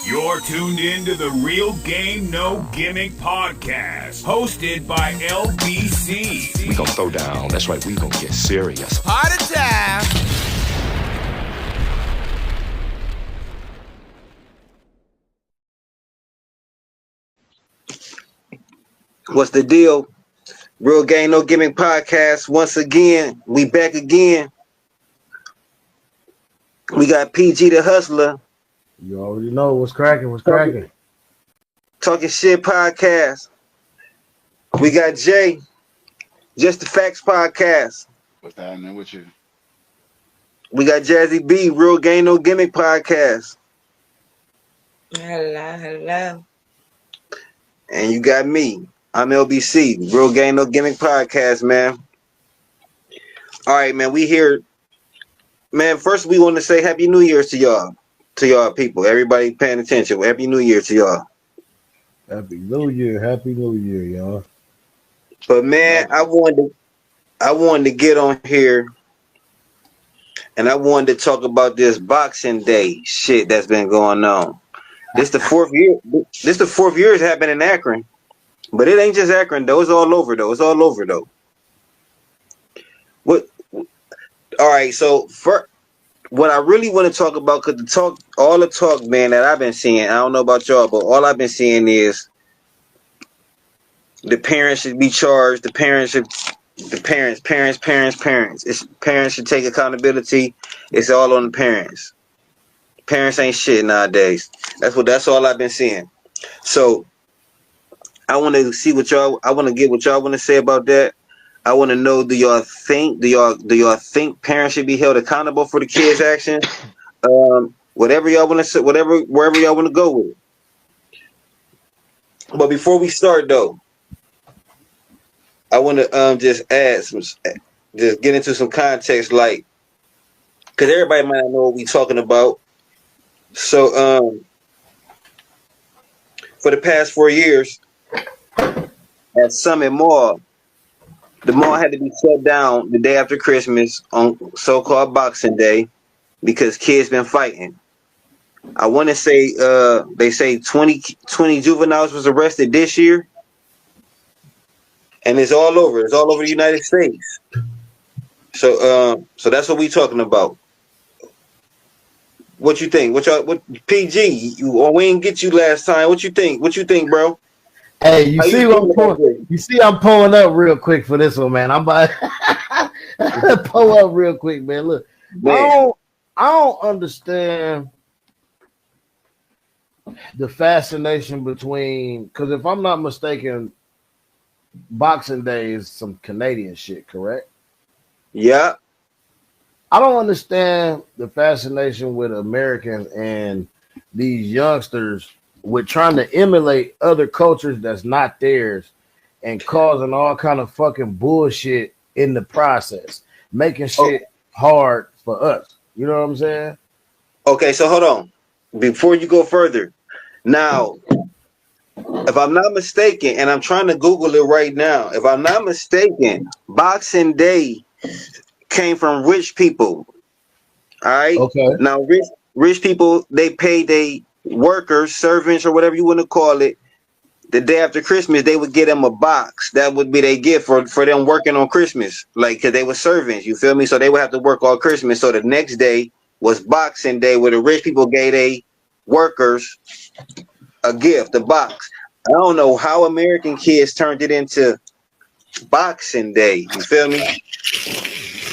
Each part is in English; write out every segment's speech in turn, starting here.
You're tuned in to the Real Game No Gimmick podcast, hosted by LBC. We gonna throw down. That's right. We gonna get serious. Party time. What's the deal? Real Game No Gimmick podcast. Once again, we back again. We got PG the Hustler. You already know what's cracking. What's cracking? Talking Shit podcast. We got Jay, Just the Facts podcast. What's happening with you? We got Jazzy B, Real Game No Gimmick podcast. Hello. And you got me. I'm LBC, Real Game No Gimmick podcast, man. All right, man. We here. Man, first we want to say Happy New Year's to y'all people. Everybody paying attention. Happy New Year to y'all. Happy New Year, y'all. But man, I wanted to get on here and I wanted to talk about this Boxing Day shit that's been going on. This the fourth year it's happened in Akron. But it ain't just Akron though. It's all over though. All right, so for what I really want to talk about, because all the talk, man, that I've been seeing, I don't know about y'all, but all I've been seeing is the parents should be charged. Parents should take accountability. It's all on the parents. Parents ain't shit nowadays. That's all I've been seeing. So I want to see get what y'all want to say about that. I want to know, do y'all think parents should be held accountable for the kids' actions? Whatever y'all want to say, wherever y'all want to go with it. But before we start though, I want to just get into some context, like, because everybody might not know what we talking about. So for the past 4 years at Summit Mall, the mall had to be shut down the day after Christmas on so-called Boxing Day because kids been fighting. I want to say they say 20 juveniles was arrested this year, and it's all over. It's all over the United States. So that's what we talking about. What you think? What PG? We didn't get you last time. What you think? What you think, bro? Hey, you see I'm pulling up real quick for this one, man. I'm about to pull up real quick, man. Look, man. I don't understand the fascination between, because if I'm not mistaken, Boxing Day is some Canadian shit, correct? Yeah. I don't understand the fascination with Americans and these youngsters with trying to emulate other cultures that's not theirs and causing all kind of fucking bullshit in the process, making shit hard for us. You know what I'm saying? Okay, so hold on. Before you go further, now, if I'm not mistaken, and I'm trying to Google it right now, if I'm not mistaken, Boxing Day came from rich people. All right. Okay. Now, rich people, they pay their workers, servants, or whatever you want to call it. The day after Christmas, they would get them a box. That would be their gift for them working on Christmas, like, because they were servants. You feel me? So they would have to work all Christmas. So the next day was Boxing Day, where the rich people gave their workers a gift, a box. I don't know how American kids turned it into Boxing Day. You feel me?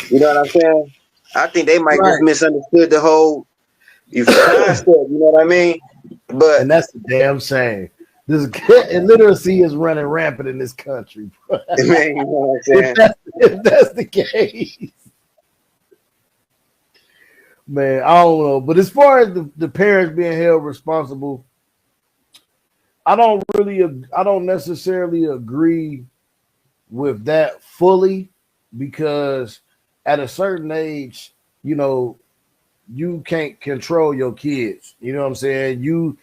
You know what I'm saying? I think they might just misunderstood the whole concept. You know what I mean? And that's the damn shame. This illiteracy is running rampant in this country. Man, you know what I'm saying? If that's the case, man, I don't know. But as far as the parents being held responsible, I don't necessarily agree with that fully, because at a certain age, you know, you can't control your kids. You know what I'm saying? You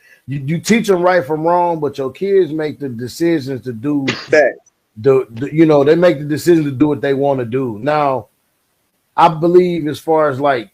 teach them right from wrong, but your kids make the decisions to do that. They make the decision to do what they want to do. Now, I believe as far as like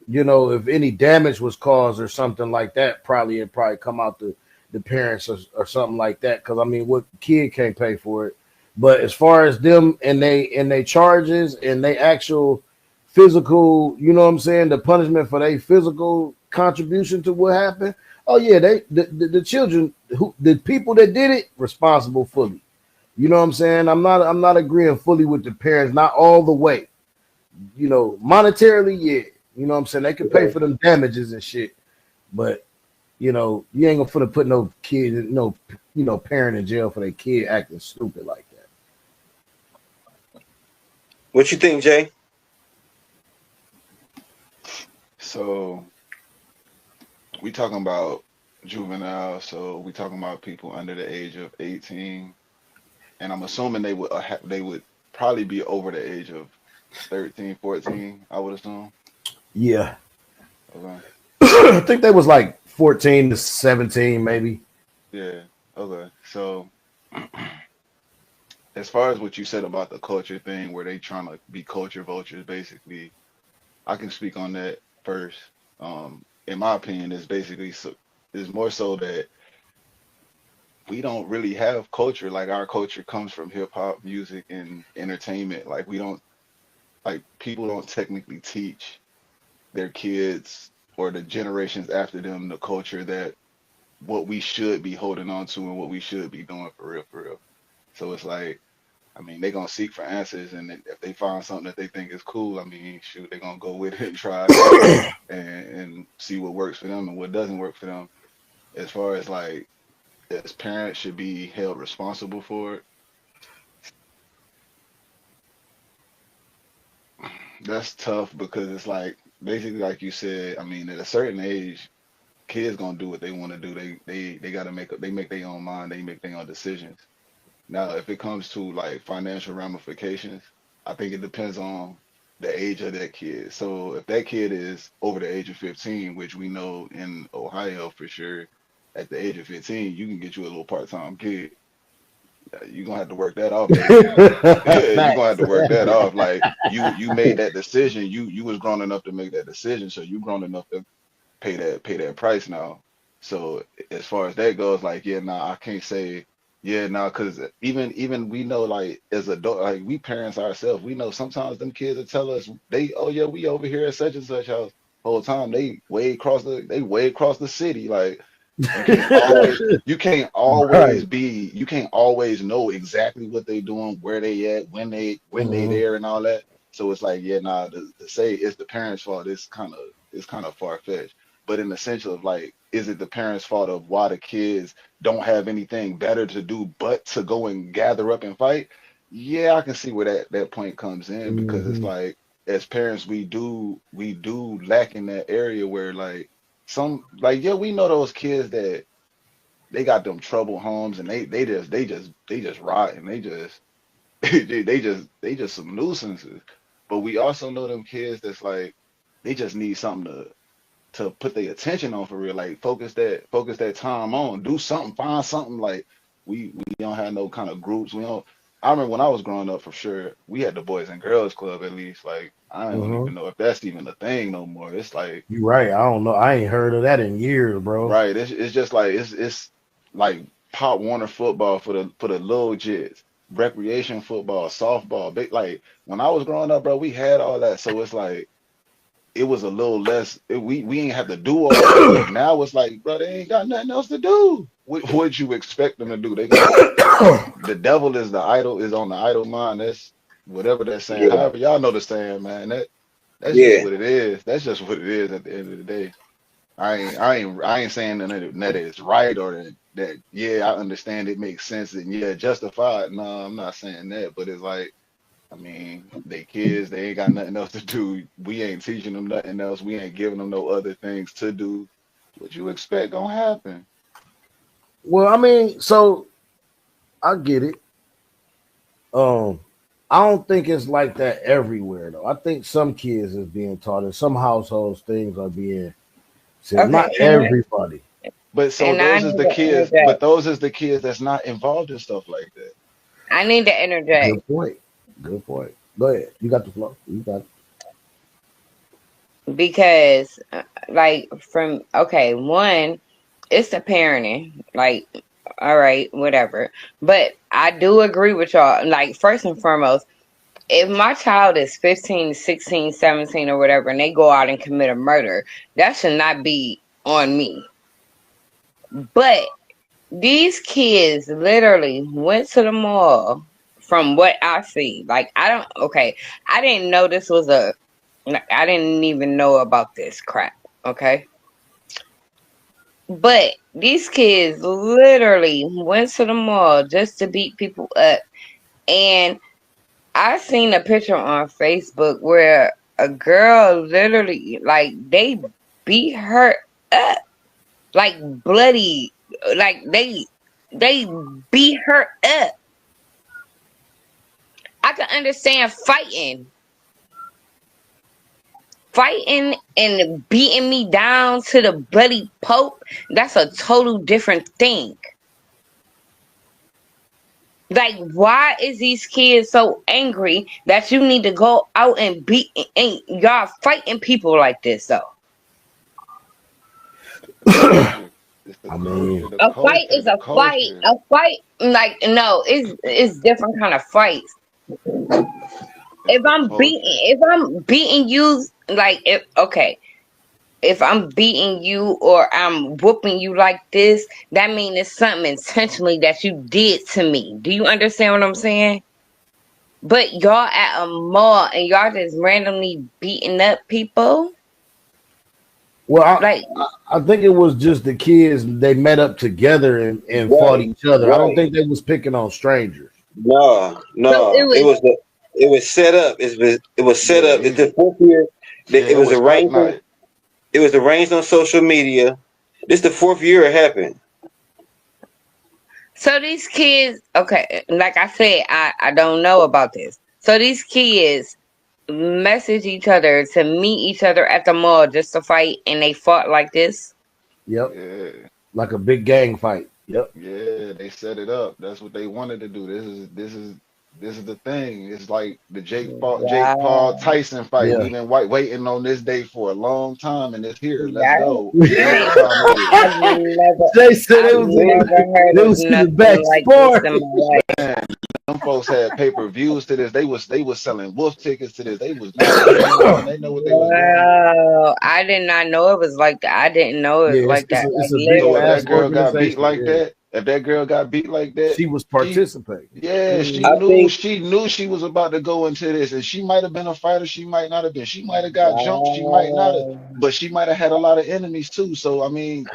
you know, if any damage was caused or something like that, it'd probably come out the parents or something like that. Because I mean, what kid can't pay for it? But as far as them and they charges and they actual physical, you know what I'm saying, the punishment for their physical contribution to what happened. Oh yeah, the children the people that did it responsible fully. You know what I'm saying? I'm not agreeing fully with the parents, not all the way. You know, monetarily, yeah. You know what I'm saying? They can pay for them damages and shit. But, you know, you ain't gonna put no kid, parent in jail for their kid acting stupid like that. What you think, Jay? So we talking about juvenile, so we talking about people under the age of 18, and I'm assuming they would probably be over the age of 13, 14, I would assume. Yeah. Okay. I think they was like 14 to 17, maybe. Yeah. Okay. So as far as what you said about the culture thing, where they trying to be culture vultures, basically, I can speak on that first. In my opinion, is more so that we don't really have culture. Like our culture comes from hip hop, music, and entertainment. Like people don't technically teach their kids or the generations after them the culture that what we should be holding on to and what we should be doing for real, for real. So it's like, I mean, they're gonna seek for answers, and if they find something that they think is cool, I mean, shoot, they're gonna go with it and try it and see what works for them and what doesn't work for them. As far as like, as parents should be held responsible for it, that's tough because it's like basically like you said. I mean, at a certain age, kids gonna do what they want to do. They gotta make their own mind. They make their own decisions. Now, if it comes to like financial ramifications, I think it depends on the age of that kid. So if that kid is over the age of 15, which we know in Ohio for sure, at the age of 15, you can get you a little part-time kid. You're gonna have to work that off, baby. You're gonna have to work that off. Like you made that decision. You was grown enough to make that decision, so you grown enough to pay that price now. So as far as that goes, like yeah, nah, I can't say yeah, nah, because even we know like as adult, like we parents ourselves, we know sometimes them kids will tell us oh yeah, we over here at such and such house. Whole time they way across the city. Like you can't always know exactly what they doing, where they at, when they there and all that. So it's like yeah, nah, to say it's the parents' fault, it's kind of far fetched. But in the sense of like, is it the parents' fault of why the kids don't have anything better to do but to go and gather up and fight? Yeah, I can see where that point comes in because it's like as parents we do lack in that area where like yeah, we know those kids that they got them trouble homes and they just rot and they just they just some nuisances. But we also know them kids that's like they just need something to put their attention on for real, like focus that time on, do something, find something. Like we don't have no kind of groups. We don't. I remember when I was growing up, for sure, we had the Boys and Girls Club at least. Like I don't even know if that's even a thing no more. It's like you're right. I don't know. I ain't heard of that in years, bro. Right. It's just like it's like Pop Warner football for the little jits, recreation football, softball. Big like when I was growing up, bro, we had all that. So it's like it was a little less. We ain't have to do all that. Now it's like, bro, they ain't got nothing else to do. What you expect them to do? The devil is on the idle mind. That's whatever they're saying. Yeah. However, y'all know the saying, man. That's Yeah. just what it is. That's just what it is at the end of the day. I ain't saying that it's right or that yeah, I understand it makes sense and yeah, justified. No, I'm not saying that, but it's like, I mean, they kids, they ain't got nothing else to do. We ain't teaching them nothing else. We ain't giving them no other things to do. What you expect gonna happen? Well, I mean, so I get it. I don't think it's like that everywhere though. I think some kids is being taught in some households things are being said. Okay, Not everybody. But so And I those is need the to kids, interject. but those is the kids that's not involved in stuff like that. I need to interject. Good point. Go ahead. You got the floor. You got it. because like from one, it's the parenting, like, all right, whatever. But I do agree with y'all, like, first and foremost, if my child is 15, 16, 17, or whatever, and they go out and commit a murder, that should not be on me. But these kids literally went to the mall, from what I see. Like, I didn't know this was I didn't even know about this crap, okay? But these kids literally went to the mall just to beat people up. And I seen a picture on Facebook where a girl literally, like, they beat her up, like, bloody, like, they beat her up. I can understand fighting and beating me down to the bloody Pope. That's a total different thing. Like, why is these kids so angry that you need to go out and beat, and y'all fighting people like this, though? It's the I mean, the A culture, fight is the a fight. culture. A fight, like, no, it's different kind of fights. It's the culture. If I'm beating you, like, if I'm beating you or I'm whooping you like this, that means it's something intentionally that you did to me. Do you understand what I'm saying? But y'all at a mall and y'all just randomly beating up people, well, like, I think it was just the kids. They met up together and fought Right, each other. I don't right. think they was picking on strangers. No, so it it was. was set up. It was set Yeah, up. It's the fourth year. yeah, It it was was fight arranged. night. It was arranged on social media. This the fourth year it happened. So these kids, okay, like I said, I don't know about this. So these kids message each other to meet each other at the mall just to fight, and they fought like this. Yep, Yeah, like a big gang fight. Yep. yeah, they set it up. That's what they wanted to do. This is the thing. It's like the Jake Paul Wow. Tyson fight. Yeah. We've been waiting on this day for a long time, and it's here. Let's That, go. You know what time it is. I've never, They said I've never heard they of was in the nothing back like this sport. in my life. Man, them folks had pay-per-views to this. They was selling wolf tickets to this. They was not playing around. They know what they was doing. Wow, I did not know it was like that. I didn't know it was Yeah, like that. it's Like, a big So if literally. that ass girl got beat organization. like Yeah, that, if that girl got beat like that, she was she participating. yeah, she I knew think. she was about to go into this, and she might have been a fighter. She might not have been. She might have got jumped. She might not have, Wow. but she might have had a lot of enemies too. So I mean,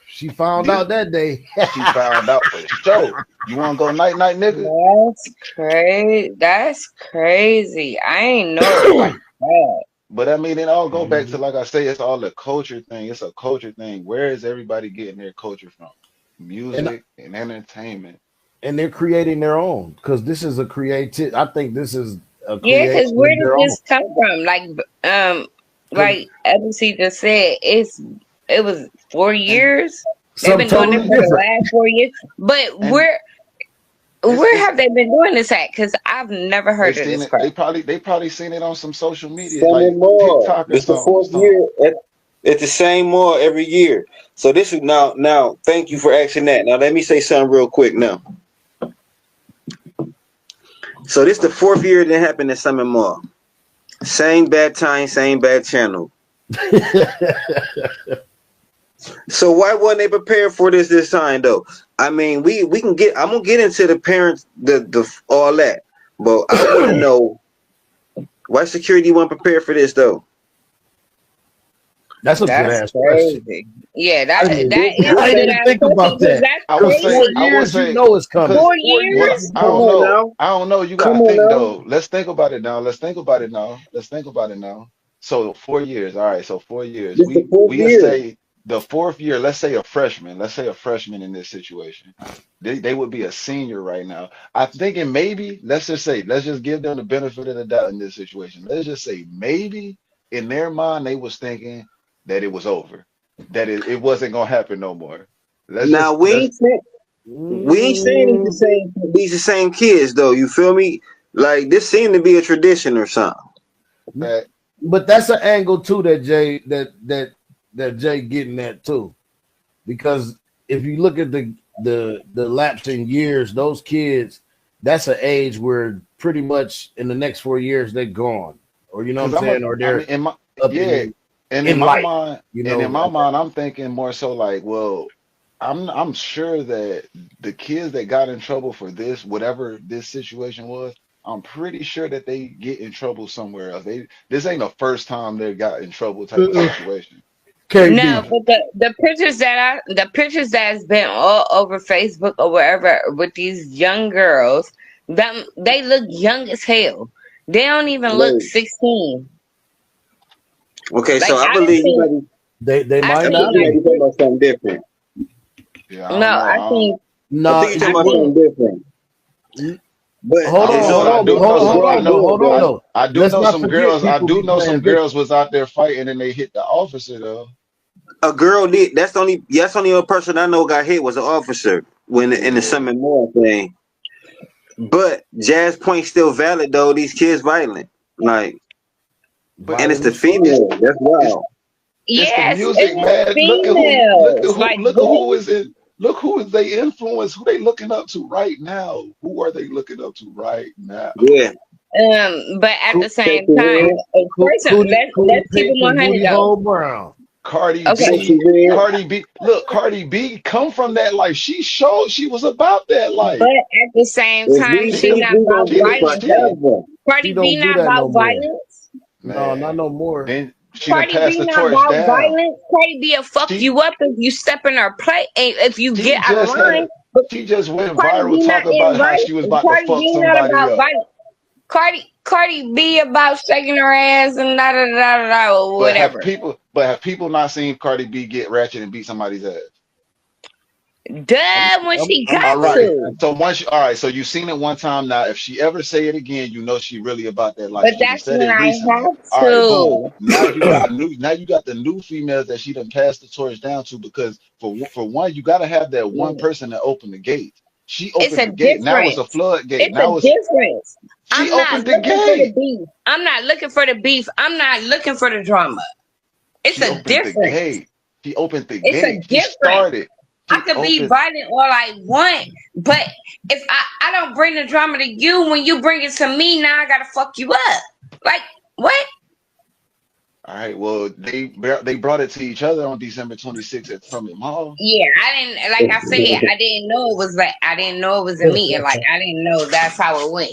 She found this out that day. she found out for sure. You want to go night night, nigga? That's crazy. That's crazy. I ain't know it was like that. But I mean, it all go back to, Mhm. like I say, it's all the culture thing. It's a culture thing. Where is everybody getting their culture from? And Music and entertainment. they're creating their own because this is a creative. I think this is a Yeah, because creation where of did their own. this come from? Because Like Ebony just said, it was 4 And years. They've something been doing this totally for the different. last 4 years. But and it's where have they been doing this at? Because I've never they heard of seen this it. crap. They probably seen it on some social media like Same mall. TikTok or This the something. fourth year at the same mall every year. So this is now. Thank you for asking that. Now let me say something real quick. Now, so this the fourth year that happened at Summit Mall. Same bad time, same bad channel. So why wasn't they prepared for this time though? I mean, we can get. I'm gonna get into the parents, the all that, but I want to know why security wasn't prepared for this though. That's a good That's ass question. crazy. Yeah, I that didn't, is I a didn't good even ass think question about because that. that's I would Because say, four crazy. I would years, you say, know it's coming. because 4 4 well, years? years, you I Come don't know. on know. now, I don't know. You come gotta on think now. though. Let's think about it now. Let's think about it now. Let's think about it now. So 4 years. All right. So 4 years. This the fourth We year. say the fourth year. Let's say a freshman. Let's say a freshman in this situation. They would be a senior right now. I'm thinking maybe. Let's just give them the benefit of the doubt in this situation. Let's just say maybe in their mind they was thinking that it was over, that it wasn't gonna happen no more. Now Let's we ain't saying these the same kids though. You feel me? Like this seemed to be a tradition or something. fact. but that's an angle too that Jay getting at too, because if you look at the lapse in years, those kids, that's an age where pretty much in the next 4 years they're gone, or you know what I'm saying, or they're in my up yeah, and in in my life, mind, you and in my know. mind, I'm thinking more so like, well, I'm sure that the kids that got in trouble for this, whatever this situation was, I'm pretty sure that they get in trouble somewhere else. This ain't the first time they got in trouble type of situation. No, KB, but the pictures that's been all over Facebook or wherever with these young girls, them they look young as hell. They don't even look Wait. 16. Okay, Like so I believe you they I might think not might be. be talking about something different. Yeah, I no, don't know. I think No, I think you're it talking about wouldn't. something different. But Hold I don't on, know, hold but I on, do know some. hold I on, though, know. hold on, though. I do Let's know not some forget girls. I people do be know playing some victim. girls was out there fighting and they hit the officer though. a girl did. That's the only other person I know got hit was an officer when in the Yeah, Summit Mall thing. But Jazz point still valid though. These kids violent, like, but and it's Violent the as fuck. it's female. That's it's wild. it's the yes, music, it's the man. females. Like Look at what? who is in. Look who is they influence. Who they looking up to right now? Who are they looking up to right now? Yeah. But at the Sexy same time, red. Cootie let's keep Pick it and 100 Booty though. Hole Brown. Cardi Okay, Sexy B, red. Cardi B. Look, Cardi B come from that life. She showed she was about that but life. at the same If time, we She she didn't. beef, not we gonna about She beef didn't. violence She though. forever. She Cardi B don't do not that no about more. violence. No, not Man. no more. Then she done Cardi passed B the not torch about down. violence. Cardi B will fuck She you up if you step in her plate and if you she get out of just had line. a But she just went Cardi viral B not talking in about how she was violence. about to Cardi fuck B not somebody about up. violence. Cardi B about shaking her ass and da da da da da or whatever. Have people not seen Cardi B get ratchet and beat somebody's ass? Duh, when she I'm got All sure. right. to. So all right, so you've seen it one time now. If she ever say it again, you know she really about that life. But She done that's said when it I recently. have All right, boom. to. Now you got the new females that she done passed the torch down to because for one, you gotta have that one person that opened the gate. She It's opened a the gate. Now it's a difference. floodgate. It's a Now difference. she I'm not opened the looking for the gate. beef. I'm not looking for the beef. I'm not looking for the drama. It's She a opened the difference. gate. She opened the It's a gate. She difference. started. I She could be opened. violent all I want, but if I don't bring the drama to you, when you bring it to me, now I gotta fuck you up. Like what? All right. Well, they brought it to each other on December 26th at Summit Mall. Yeah, I didn't. Like I said, I didn't know it was like I didn't know it was a meeting. Like I didn't know that's how it went.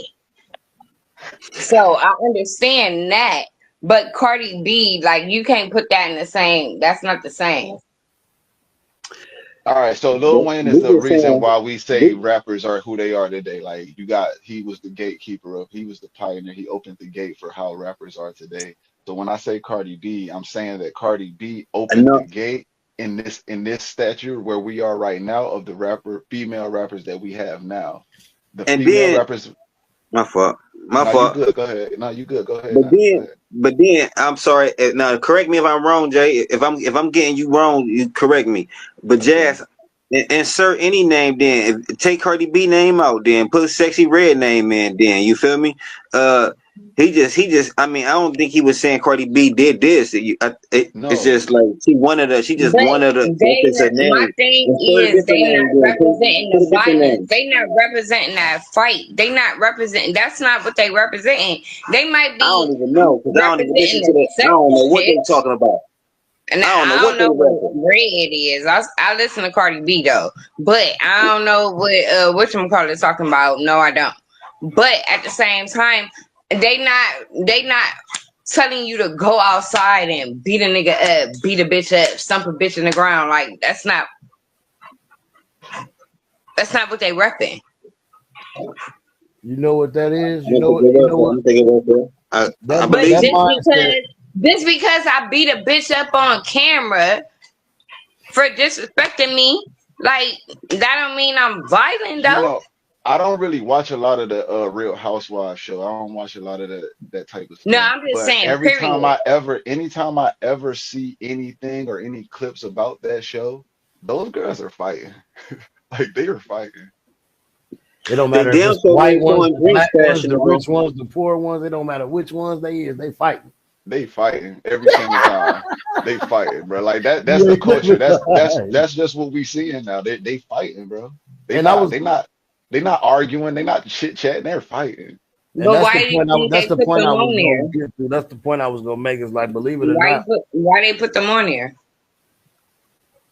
So I understand that, but Cardi B, like you can't put that in the same. That's not the same. All right, so Lil But Wayne is we the just reason saying, why we say we, rappers are who they are today. Like he was the gatekeeper he was the pioneer. He opened the gate for how rappers are today. So when I say Cardi B, I'm saying that Cardi B opened the no, gate in this stature where we are right now of the female rappers that we have now. The and female then rappers. my fault, my No, you fault. good. Go ahead. No, you good. Go ahead. But Now. Go then, ahead. but then, I'm sorry. Now, correct me if I'm wrong, Jay. If I'm getting you wrong, you correct me. But Okay. Jazz, insert any name. Then take Cardi B name out. Then put Sexy Red name in. Then you feel me? He just. I mean, I don't think he was saying Cardi B did this. It's No. just like she just But wanted to they reference her not, my name. thing And put a is different they name. not Then representing put the a different violence. name. They not representing that fight. They not representing. That's not what they representing. They might I be don't even know because I don't even listen representing to the that. I don't sexy know what they shit. talking about. And I don't know I what don't they know reference. what red is. I listen to Cardi B though, but I don't know what whatchamacallit talking about. No, I don't. But at the same time, they not telling you to go outside and beat a nigga up, beat a bitch up, stump a bitch in the ground. Like that's not what they repping. You know what that is? I'm gonna take it up there. I'm taking it up there. I That But believe that you. mindset. just because I beat a bitch up on camera for disrespecting me, like that don't mean I'm violent You though. know, I don't really watch a lot of the Real Housewives show. I don't watch a lot of that type of No, stuff. I'm just But saying, period. anytime I ever see anything or any clips about that show, those girls are fighting. Like they are fighting. It don't They matter if damn it's the sure white ain't ones, showing the drinks black ones, fashion the though. rich ones, the poor ones. It don't matter which ones they is. They fighting. they fighting every single time. They fighting, bro. Like that's Yeah, the culture. right. That's just what we seeing now. They fighting, bro. They And I not was, they not they not arguing. They not chit chatting. They're fighting. and But why do you think that's they the put point them I on was there? gonna get to. That's the point I was gonna make. Is like, believe it or not, Why they put them on there?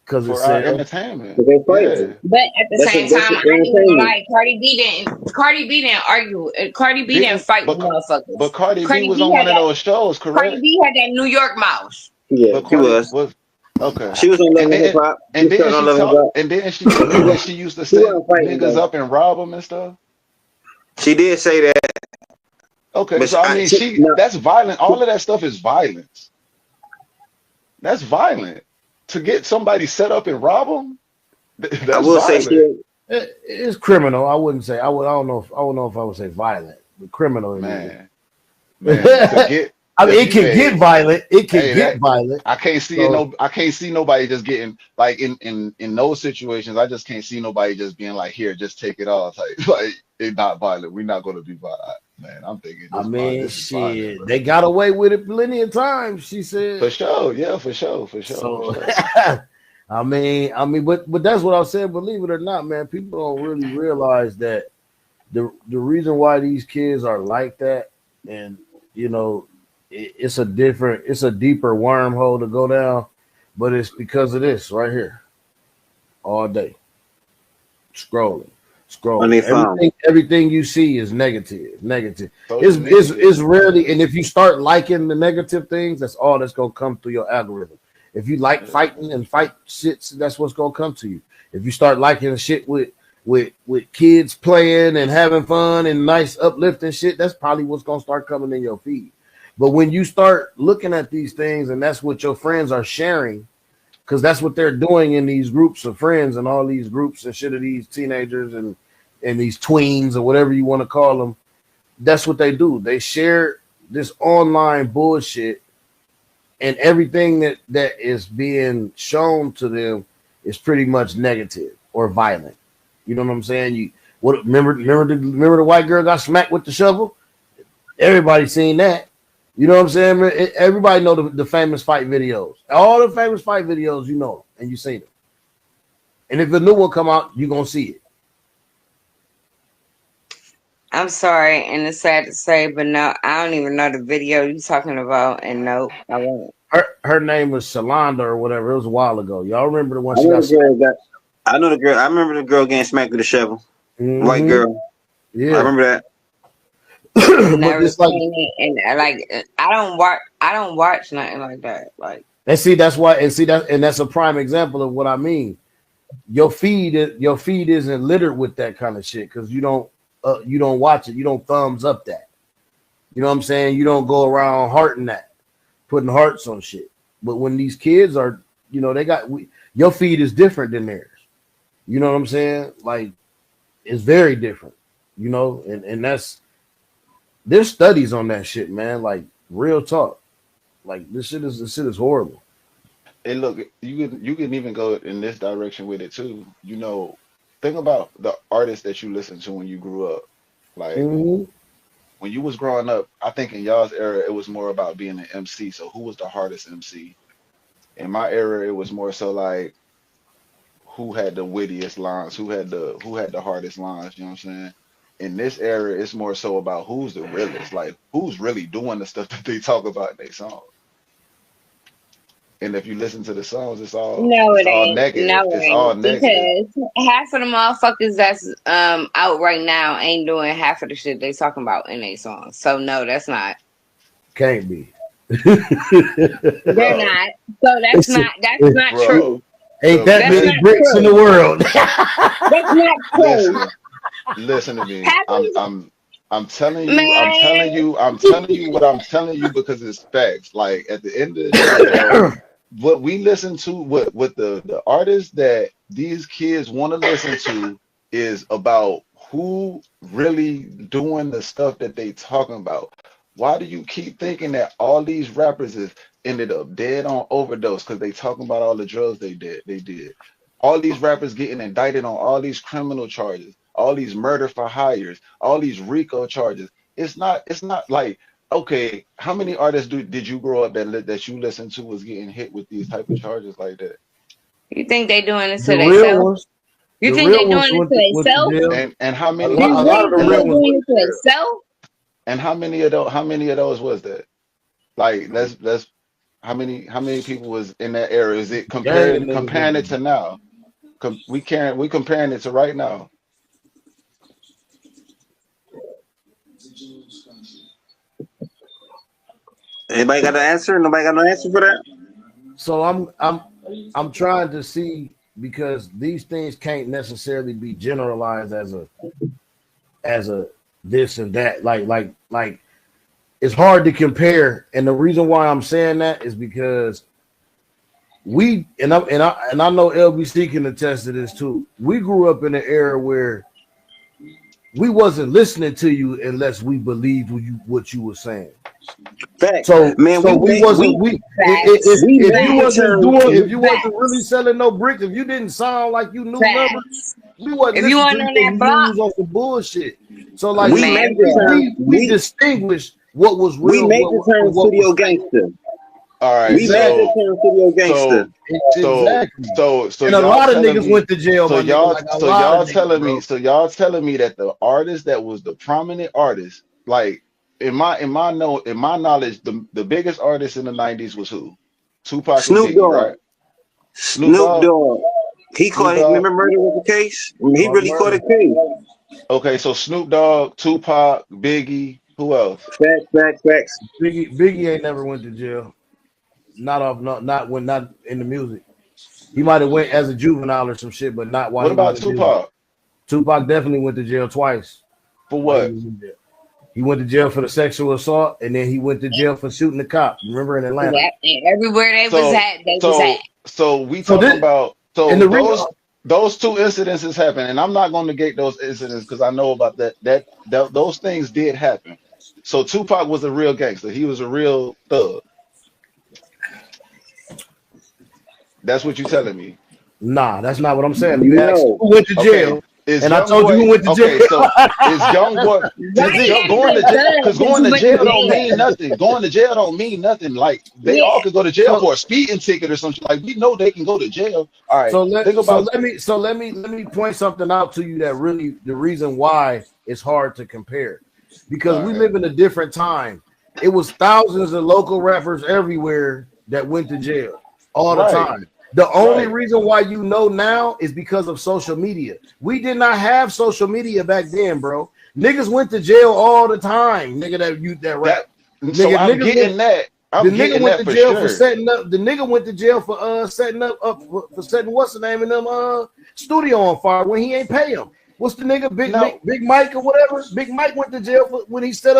because it For our sells. entertainment. But they Yeah. fighting. But at the same That's time, the I ain't even gonna entertainment. lie. Cardi B didn't argue. Cardi B didn't Didn't fight with but motherfuckers. Cardi B Cardi was B on had one of that. those shows, Cardi correct? B had that New York mouth. Yeah, But she Cardi was. was okay. She was on Love And and Hip then Hop. She started on she Love and Hip talked Hop. and then she used to She set wasn't fighting niggas though. up and rob them and stuff. She did say that, Okay, but so I mean no, that's violent. All of that stuff is violence. That's violent. To get somebody set up and rob them, I that's will say violent. It's criminal. I wouldn't say. I would. I don't know. I don't know if I would say violent, but criminal. Man, man, to get I mean, if it you can get hey violent. It can hey get that violent. I can't see it So no I can't see nobody just getting like in those situations. I just can't see nobody just being like, here, just take it all. Like it's not violent. We're not gonna be violent. Man, I'm thinking I mean, this is violent, shit, bro. they got away with it plenty of times. She said. For sure, yeah, for sure, for So, sure. but that's what I said. Believe it or not, man, people don't really realize that the reason why these kids are like that, and you know, it's a deeper wormhole to go down, but it's because of this right here, all day scrolling, on their phone. everything you see is negative. Social It's media. rarely, and if you start liking the negative things, that's all that's gonna come through your algorithm. If you like fighting and fight shits, that's what's gonna come to you. If you start liking shit with kids playing and having fun and nice uplifting shit, that's probably what's gonna start coming in your feed. But when you start looking at these things and that's what your friends are sharing, because that's what they're doing in these groups of friends and all these groups and shit of these teenagers and these tweens or whatever you want to call them, that's what they do. They share this online bullshit, and everything that is being shown to them is pretty much negative or violent. You know what I'm saying? Remember the white girl got smacked with the shovel? Everybody seen that. You know what I'm saying? Everybody know the famous fight videos. All the famous fight videos, you know, and you seen them. And if a new one come out, you gonna see it. I'm sorry, and it's sad to say, but no, I don't even know the video you talking about, and no, I won't. Her name was Shalonda or whatever. It was a while ago. Y'all remember the one I she know got? the girl got. I know the girl. I remember the girl getting smacked with a shovel. White girl. I Yeah. remember that. But Never it's like, seen it, and like I don't watch nothing like that. Like and see that's why, and that's a prime example of what I mean. Your feed isn't littered with that kind of shit because you don't watch it. You don't thumbs up that. You know what I'm saying? You don't go around hearting that, putting hearts on shit. But when these kids are, you know, your feed is different than theirs. You know what I'm saying? Like it's very different. You know, and there's studies on that shit, man. Like real talk. Like this shit is horrible. And look, you can even go in this direction with it too. You know, think about the artists that you listened to when you grew up. Like Mm-hmm. when you was growing up, I think in y'all's era it was more about being an MC. So who was the hardest MC? In my era, it was more so like who had the wittiest lines, who had the hardest lines, you know what I'm saying? In this era, it's more so about who's the realest, like who's really doing the stuff that they talk about in their songs. And if you listen to the songs, no, it's it all ain't. negative. No, it It's all ain't. negative. Because half of the motherfuckers that's out right now ain't doing half of the shit they talking about in their songs. So no, that's not. Can't be. They're Bro, not. So that's not bro, true. Ain't the that That's many not bricks in true. the world? That's not true. listen to me. Half of I'm telling you, man. I'm telling you what I'm telling you because it's facts. Like at the end of the day, bro, what we listen to, what the artists that these kids want to listen to is about who really doing the stuff that they talking about. Why do you keep thinking that all these rappers is ended up dead on overdose because they talking about all the drugs they did. All these rappers getting indicted on all these criminal charges, all these murder for hires, all these RICO charges. It's not like Okay, how many artists did you grow up that you listened to was getting hit with these type of charges like that? You think they doing it The to real themselves? ones, You the think they real ones doing it to went to themselves? jail. And how A many You lot, a lot of think the and they real look, ones doing went it to to jail. themselves? and how many of those was that? Like let's how many people was in that era? Is it Gang of niggas went comparing to it to jail. now? We comparing it to right now. Anybody got an answer? Nobody got no answer for that? So I'm trying to see because these things can't necessarily be generalized as a this and that. Like it's hard to compare, and the reason why I'm saying that is because we and I know LBC can attest to this too. We grew up in an era where we wasn't listening to you unless we believed what you were saying. Fact. So Man, we wasn't we Facts. if you made the wasn't turn. doing if you wasn't Facts. really selling no bricks, if you didn't sound like you knew numbers, Facts. we wasn't If you listening want to on you that because we knew you block, was on some bullshit. So like We we man, made the bro. turn. we distinguished what was We real, made the turn what studio was fake. gangster. All right, We made the Exactly. turn studio gangster. Exactly. So And a y'all lot of telling niggas me went to jail, my nigga. Like a lot of niggas, bro. so y'all telling me that the artist that was the prominent artist, like in my knowledge, the biggest artist in the 90s was who? Tupac and Snoop Biggie, Dogg. right? Snoop Snoop Dogg? Dogg. He Snoop caught. Dogg? Remember, murder was the case. He Caught really caught a murder. case. Okay, so Snoop Dogg, Tupac, Biggie, who else? Facts. Biggie ain't never went to jail. Not in the music. He might have went as a juvenile or some shit, but not while What he was about in jail. Tupac? Tupac definitely went to jail twice For while he what? was in jail. He went to jail for the sexual assault, and then he went to jail for shooting the cop. Remember in Atlanta? Yep. And everywhere they was So at, they was at. so we So talking this about and the real those two incidences happened, and I'm not going to negate those incidents because I know about that those things did happen. So Tupac was a real gangster. He was a real thug. That's what you telling me. nah, that's not what I'm saying. You asked No. who went to Okay. jail, Is and I young told you boy who went to okay? jail. So is young boy Right. going to jail? Because going to Went jail to don't jail. mean nothing. Going to jail don't mean nothing. Like they Yeah. all could go to jail So for a speeding ticket or something. Like we know they can go to jail. All right. Think about let me point something out to you that really the reason why it's hard to compare because all we right. live in a different time. It was thousands of local rappers everywhere that went to jail all the Right. time. The only Right. reason why you know now is because of social media. We did not have social media back then, bro. Niggas went to jail all the time. Nigga that rap. That so Nigga, I'm niggas getting went, that. the I'm nigga getting went that to for jail for sure. setting up. The nigga went to jail for setting up for setting what's the name in them studio on fire when he ain't pay him. What's the nigga No Big Mike or whatever? Big Mike went to jail for when he set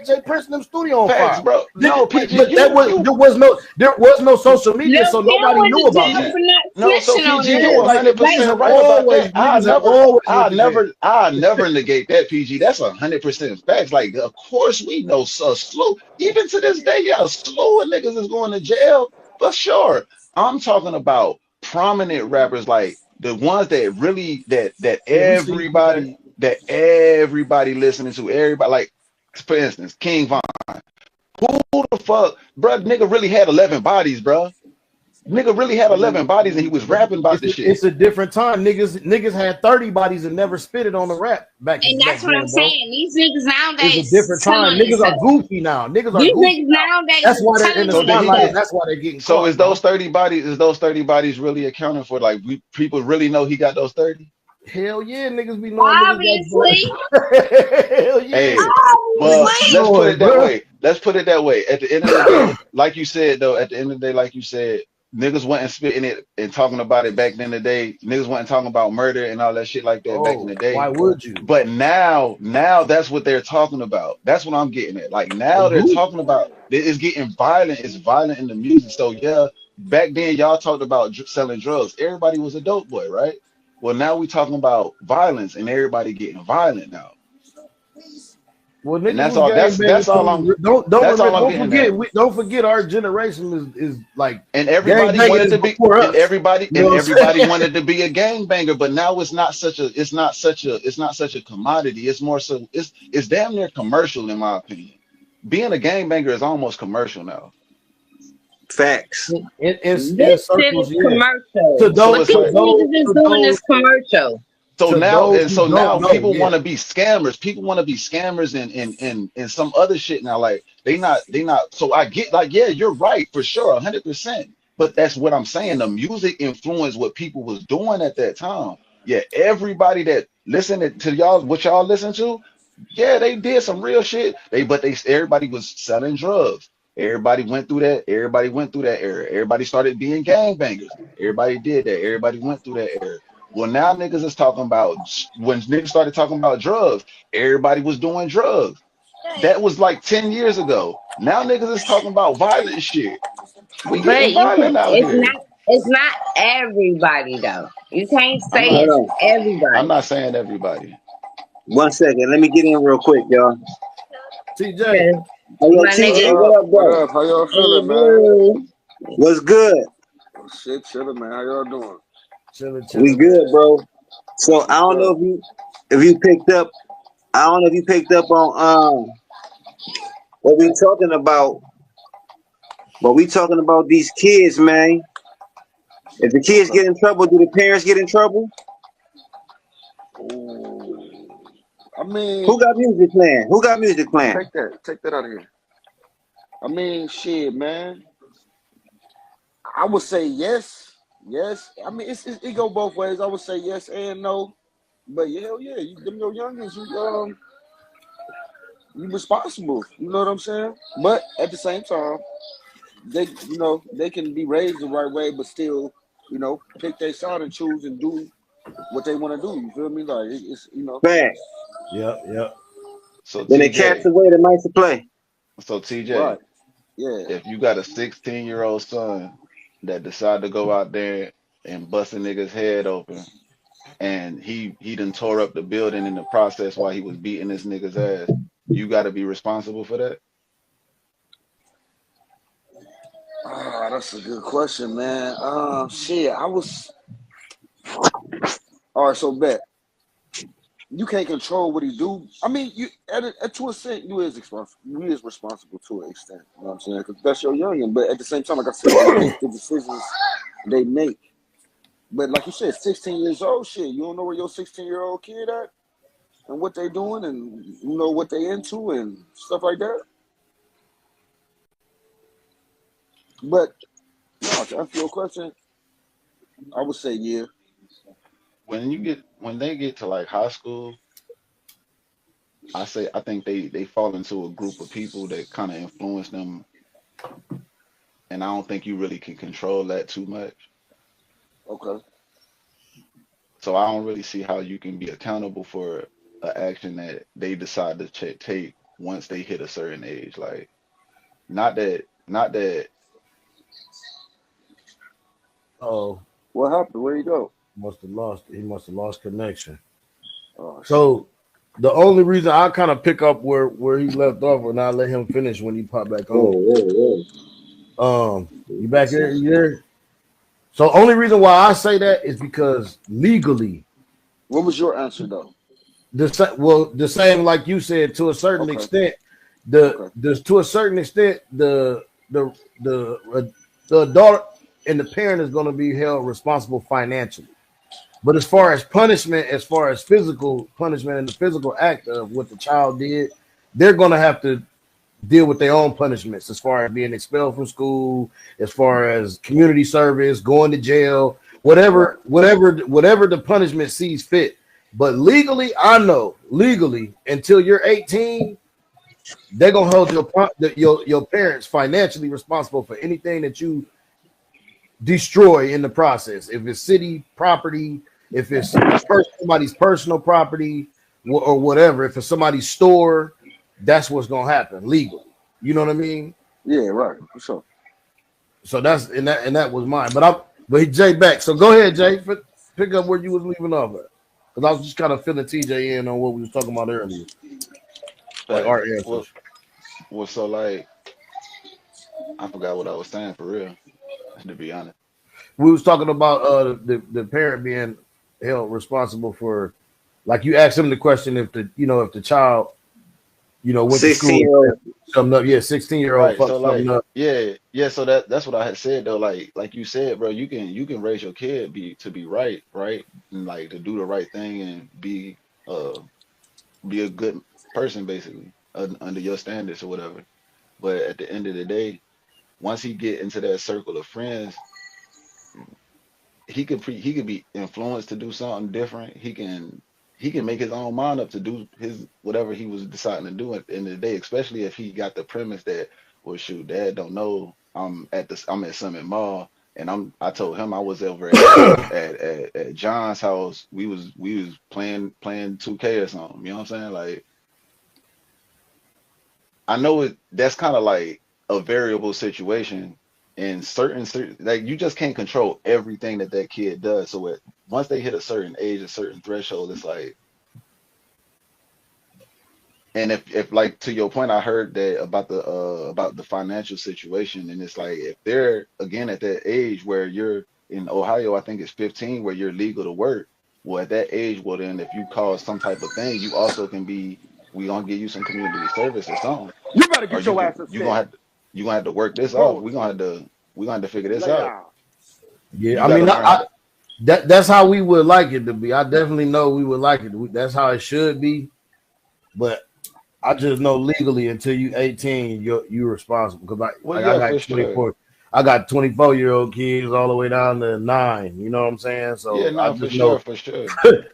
Jay Prince in them studio on facts, fire. bro. No, PG, But there was no social media, Lil so Kim nobody went knew to about jail PG. that. for not No, so snitching on PG, you Yeah, niggas. like niggas 100% have right about always that. niggas have always went to jail. I never negate that, PG. That's 100% facts. Like, of course we know a slew. Even to this day, yeah, a slew of niggas is going to jail for sure. I'm talking about prominent rappers, like the ones that really Yeah, we see that. that everybody listening to, everybody like, for instance, King Von. Who the fuck, bruh? Nigga really had 11 bodies, bruh. Nigga really had 11 bodies and he was rapping about the shit. It's a different time. Niggas had 30 bodies and never spit it on the rap back And back that's what I'm then, bro. saying. These niggas It's nowadays a different time. telling Niggas are themselves. goofy now. Niggas are These goofy niggas now. nowadays That's why they're in telling the So did he spotlight, get and that's why they're getting so caught, bro. is those 30 bodies really accounting for like people really know he got those 30? Hell yeah, niggas be knowing niggas Obviously. got Hell yeah. Hey, well, Obviously. let's put it that Lord, way. Let's put it that way. At the end of the day, like you said though, at the end of the day, like you said, niggas wasn't spitting it and talking about it back in the day. Niggas wasn't talking about murder and all that shit like that back in the why day. would you? But now that's what they're talking about. That's what I'm getting at. Like now they're talking about it's getting violent. It's violent in the music. So yeah, back then y'all talked about selling drugs. Everybody was a dope boy, right? Well, now we talking about violence and everybody getting violent now. Well, And niggas was that's all I'm don't getting forget at. don't forget our generation is like And gang everybody banging wanted is to be before and us. You know what I'm everybody saying? wanted to be a gangbanger, but now it's not such a commodity. It's more so it's damn near commercial in my opinion. being a gangbanger is almost commercial now. Facts. In This shit circles, is yeah. commercial. To So those, What it's to these like, those, niggas is to doing those, is commercial. so to now, those and who so now don't know, people yeah. want to be scammers. People want to be scammers and some other shit now. Like they not. So I get like, yeah, you're right for sure, 100%. But that's what I'm saying. The music influenced what people was doing at that time. Yeah, everybody that listened to y'all, what y'all listen to, yeah, they did some real shit. Everybody was selling drugs. Everybody went through that. Everybody went through that era. Everybody started being gangbangers. Everybody did that. Everybody went through that era. Well, now niggas is talking about when niggas started talking about drugs, everybody was doing drugs. That was like 10 years ago. Now niggas is talking about violent shit. We But getting you can violent out here. it's not everybody though. You can't I'm say not Hold it's on. I'm everybody. not saying everybody. 1 second. Let me get in real quick, y'all. TJ, 'Cause Hey, yo, my What nigga, TJ, what up? up, What bro? up? How y'all feeling, man? you What's good? Oh, shit, chilling, man. How y'all doing? We chilling, man. good, bro. So That's I what's don't know up. if you picked up. I don't know if you picked up on what we talking about. But we talking about these kids, man. If the kids Okay. get in trouble, do the parents get in trouble? Ooh. I mean, Who got music playing? Who got music playing? take that out of here. I mean, shit, man. I would say yes, yes. I mean, it go both ways. I would say yes and no, but yeah, hell yeah, them your youngins, you responsible. You know what I'm saying? But at the same time, they can be raised the right way, but still, pick their side and choose and do what they want to do. You feel me? Like it's. Fact. Yep. So Then they cast TJ, away the nice to play. so TJ, Right. Yeah. if you got a 16-year-old son that decide to go out there and bust a nigga's head open, and he done tore up the building in the process while he was beating this nigga's ass, you got to be responsible for that. Ah, that's a good question, man. Shit, I was all right. So bet you can't control what he do. I mean, you to a extent, you is responsible to an extent. You know what I'm saying? Because that's your youngin. But at the same time, like I said, they make the decisions they make. But like you said, 16 years old, shit, you don't know where your 16-year-old kid at and what they doing and you know what they into and stuff like that. But no, to answer your question, I would say yeah. When they get to like high school, I think they fall into a group of people that kind of influence them, and I don't think you really can control that too much. Okay. So I don't really see how you can be accountable for an action that they decide to take once they hit a certain age. Like not that Oh, What happened? Where you go? he must have lost connection. Oh shit. So the only reason I kind of pick up where he left off or not let him finish when he popped back on. You back here? You there? So only reason why I say that is because legally, What was your answer though? the same like you said to a certain Okay. extent, Okay. to a certain extent the adult and the parent is going to be held responsible financially. But as far as punishment, as far as physical punishment and the physical act of what the child did, they're going to have to deal with their own punishments as far as being expelled from school, as far as community service, going to jail, whatever the punishment sees fit. But legally, I know legally until you're 18, they're gonna hold your parents financially responsible for anything that you destroy in the process. If it's city property, if it's somebody's personal property, or whatever, if it's somebody's store, that's what's gonna happen legally. You know what I mean? Yeah, right. For sure. So that's and that was mine. But Jay back. So go ahead, Jay. Pick up where you was leaving off at. Because I was just kind of filling TJ in on what we was talking about earlier, like our facts. answers. Well, so like I forgot what I was saying for real, to be honest. We was talking about the parent being held responsible for, like you asked him the question if the child went to school, 16-year-old. something up. Yeah, 16-year-old Right. fucked So something like, up. yeah. So that's what I had said though. Like you said, bro, you can raise your kid to be right, and like to do the right thing and uh be a good person basically under your standards or whatever. But at the end of the day, once he get into that circle of friends, he could be influenced to do something different. He can make his own mind up to do his whatever he was deciding to do at the end of the day, especially if he got the premise that, well, shoot, Dad don't know I'm at Summit Mall, and I told him I was over at John's house. We was playing 2K or something. You know what I'm saying? Like, I know that's kind of like a variable situation, and certain like you just can't control everything that kid does. So once they hit a certain age, a certain threshold, it's like, and if like to your point, I heard that about the financial situation, and it's like if they're again at that age where you're in Ohio, I think it's 15, where you're legal to work. Well, at that age, well then if you cause some type of thing, you also can be we gonna give you some community service or something. You better Or get your ass you gonna have to work this off. Bro, We gonna have to figure this lay out. down. You Yeah, I gotta mean, learn how to. that's how we would like it to be. I definitely know we would like it. That's how it should be. But I just know legally until you 18, you're responsible. Because Well, I yeah, got for sure. 24. I got 24-year-old kids all the way down to 9. You know what I'm saying? So Yeah, I no, for just know sure, for sure.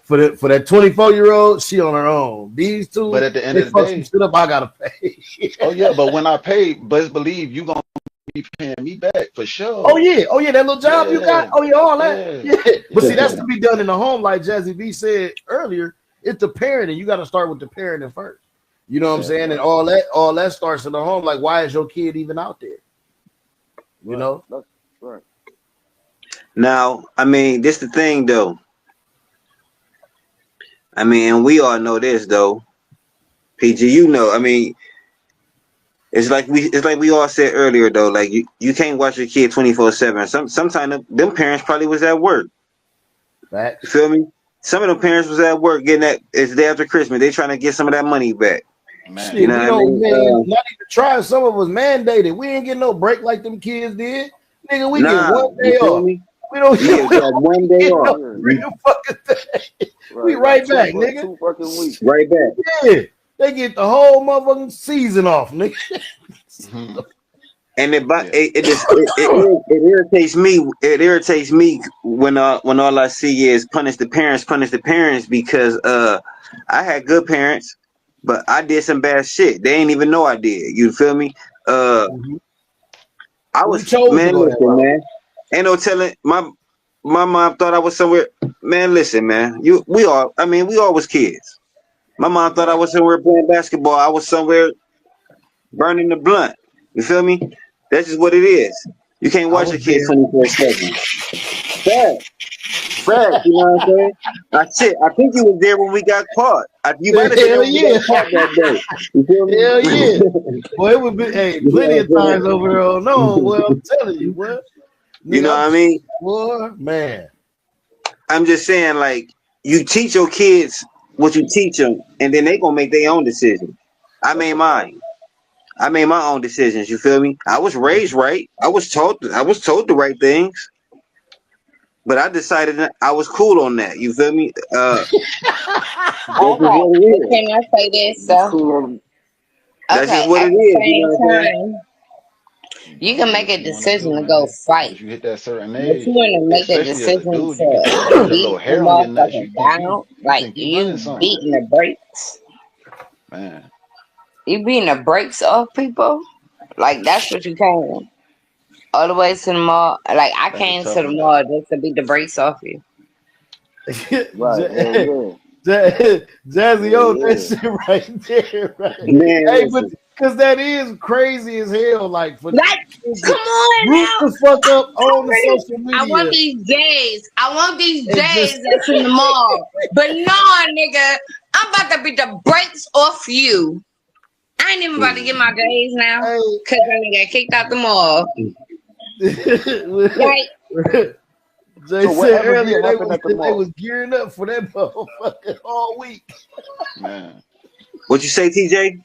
for that 24-year-old, she on her own. These two, But at the end they of the fuck some day, shit up. I gotta pay. oh yeah, but when I pay, best believe you gonna be paying me back for sure. Oh yeah, that little job you got. Yeah, Oh yeah, all that. yeah, Yeah, but see, that's yeah. to be done in the home, like Jazzy V said earlier. It's the parenting. You got to start with the parenting first. You know what I'm saying? And all that starts in the home. Like, why is your kid even out there? You know? That's right. Now, I mean, this the thing though. I mean, and we all know this though. PG, you know, I mean, it's like we all said earlier though. Like you can't watch your kid 24/7. Sometimes them parents probably was at work. You Facts. feel me? Some of them parents was at work getting that. It's the day after Christmas. They trying to get some of that money back. Man, Shit, You know we what I don't, mean? man, not even try. Some of us mandated. We ain't getting no break like them kids did. Nigga, we get Nah, one day you feel off. me? We don't Yeah, get got one day no off. real fucking thing. We right Two back, nigga. 2 fucking weeks. Right back. Yeah. They get the whole motherfucking season off, nigga. Mhm. And Yeah. it irritates me. It irritates me when all I see is punish the parents, because I had good parents, but I did some bad shit. They ain't even know I did. You feel me? I We was chose to man. go that Listen, route. man. Ain't no telling. My mom thought I was somewhere. Man, listen, man. We all was kids. My mom thought I was somewhere playing basketball. I was somewhere burning the blunt. You feel me? That's just what it is. You can't I watch was your kids there. 24/7. Fact, you know what I'm saying? I think you was there when we got caught. You might have been there Hell when we yeah. got caught that day. You feel me? Hell yeah. Boy, it would be You plenty know of what I'm times over there. No, well, I'm telling you, what? You Nigga, know what I mean? boy, man. I'm just saying, like, you teach your kids what you teach them, and then they gonna make their own decision. I made mine. I made my own decisions. You feel me? I was raised right. I was told the right things, but I decided that I was cool on that. You feel me? That's just Okay, what it but is. can I say this It's though? cool on That's just Okay, what at it the is. You same know what I'm saying? time, you can make Do a what you want to decision do, to go man. fight, Once you hit that certain but age, you want to make a especially as a decision dude, you to get a little beat the hair on your nuts. motherfucker down, You like think you running you something, beating the brakes. man. You beating the brakes off people. Like that's what you came all the way to the mall. Like I That's a came to tough the one mall though. just to beat the brakes off you. right. Hell yeah. Jazzy Hell on that yeah. shit right there, right? Man, Hey, but listen. because that is crazy as hell. Like for Like, kids come to on group now. the fuck up on the Already, social I want media these J's. I want these and J's just that's in the mall. But nah, nigga, I'm about to beat the brakes off you. I ain't even about to get my J's now hey, because I got kicked out the mall. Like, Jay So said whatever earlier did happen at the they mall. was gearing up for that motherfucker all week. Man, What you say, TJ?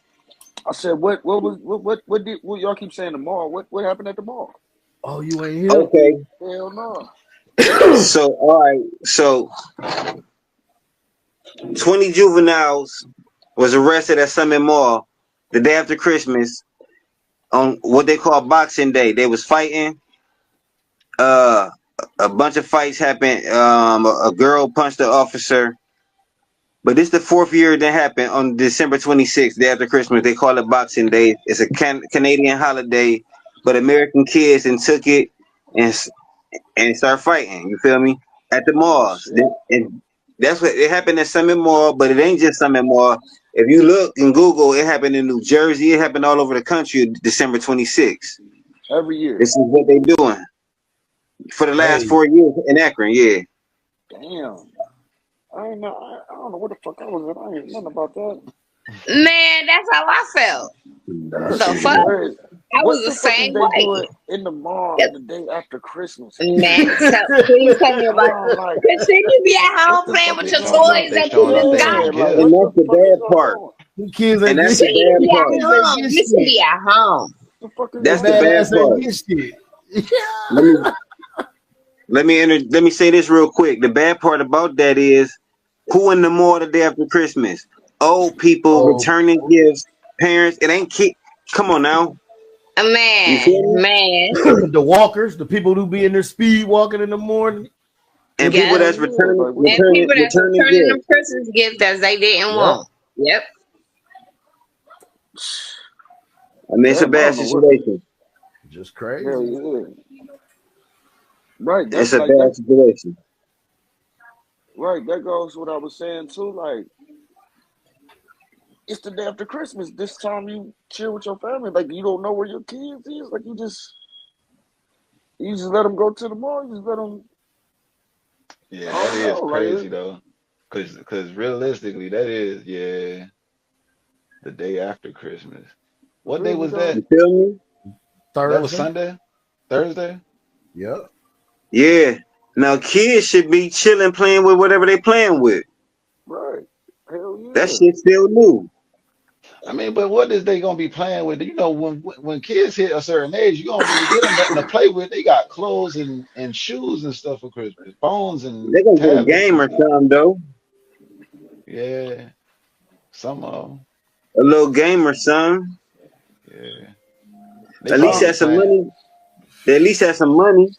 I said, what y'all keep saying the mall? What happened at the mall? Oh, you ain't here? Okay. Hell no. So all right. So 20 juveniles was arrested at Summit Mall the day after Christmas on what they call Boxing Day. They was fighting. A bunch of fights happened. A girl punched the officer. But this is the fourth year that happened on December 26th, day after Christmas. They call it Boxing Day. It's a Canadian holiday, but American kids and took it and start fighting. You feel me? At the Oh malls. shit. And that's what it happened at Summit Mall, but it ain't just Summit Mall. If you look in Google, it happened in New Jersey. It happened all over the country December 26th. Every year. This is what they doing for the last Hey, 4 years in Akron. Yeah. Damn. I ain't know. I don't know what the fuck I was at. I ain't nothing about that. Man, that's how I felt. That The shit fuck? crazy. I was What the the fuck is same they way. doing in the mall Yep. the day after Christmas? Man, so please tell me about I'm like, Cause shouldn't you be at what home the playing fuck with is your They y'all showing off. toys They doing? that you showing off just their got? Yeah, new like gifts. And what that's the the fuck is bad y'all part. doing? the kids And ain't that's get the You shit. should bad be at part. Kids ain't home. get You should shit. be at home. The fuck is That's Them y'all the bad doing? bad ass ain't part. get shit. Let me let me say this real quick. The bad part about that is who in the mall the day after Christmas? Old people Oh, returning gifts, parents. It ain't kid. Come on now. You feel me? Man. the walkers, the people who be in their speed walking in the morning. And If they, people Yep. Hell that's yeah. returning Like what the And fuck? people that's returning them gifts. Christmas gifts that they didn't yep. want. Yep. I mean, it's a Damn, I bad don't know what. situation. Just Hell crazy. yeah. Right. It's That's a like that. bad situation. Right. That goes to what I was saying too. Like it's the day after Christmas. This time you chill with your family. Like you don't know where your kids is. Like you just let them go to the mall. You just let them. Yeah, I that don't is know. Like crazy though. Cause realistically, that is the day after Christmas. you What day feel me was though? that? You feel me? That was Thursday. Sunday? Thursday? Yep. Yeah. Now kids should be chilling, playing with whatever they playing with. Right. Hell That yeah. shit still new. I mean, but what is they gonna be playing with? You know, when kids hit a certain age, you don't really get them nothing to play with. They got clothes and shoes and stuff for Christmas, phones and They gonna get a tablets game and or stuff. something though. Yeah, some of them. A little game or something. Yeah, they At least probably Nah. was have some playing. money. They at least have some money to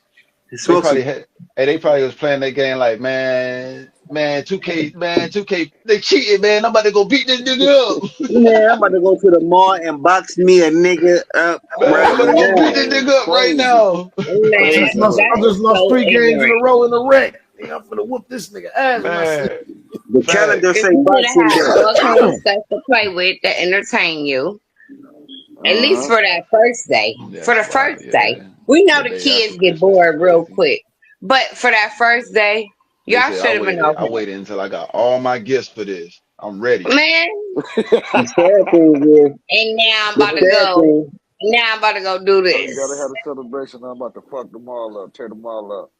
They smoke some. probably had. Hey, they probably was playing that game like, man, 2K, man, 2K, they cheated, man. I'm about to go beat this nigga up. Man, I'm about to go to the mall and box me a nigga up Man, I'm right about to go beat now. this Man, nigga up right crazy. now. Man, I that just is lost so 3 games in a ignorant. row in the wreck. I'm gonna whoop this nigga ass when I see. Man, The calendar facts. Cause say you need to Boxing have Day. all kind of stuff to play with to entertain you. At least Uh huh. for that first day. For That's the why, first day. yeah. We know The the day after kids get Christmas is bored real crazy. quick. But for that first day, They y'all said I should have been waited. I okay. waited until I got all my gifts for this. I'm ready. Man, The sad thing is, and now I'm the about to sad go. thing, Now I'm about to go do I gotta this. have a celebration. I'm about to fuck them all up, tear them all up.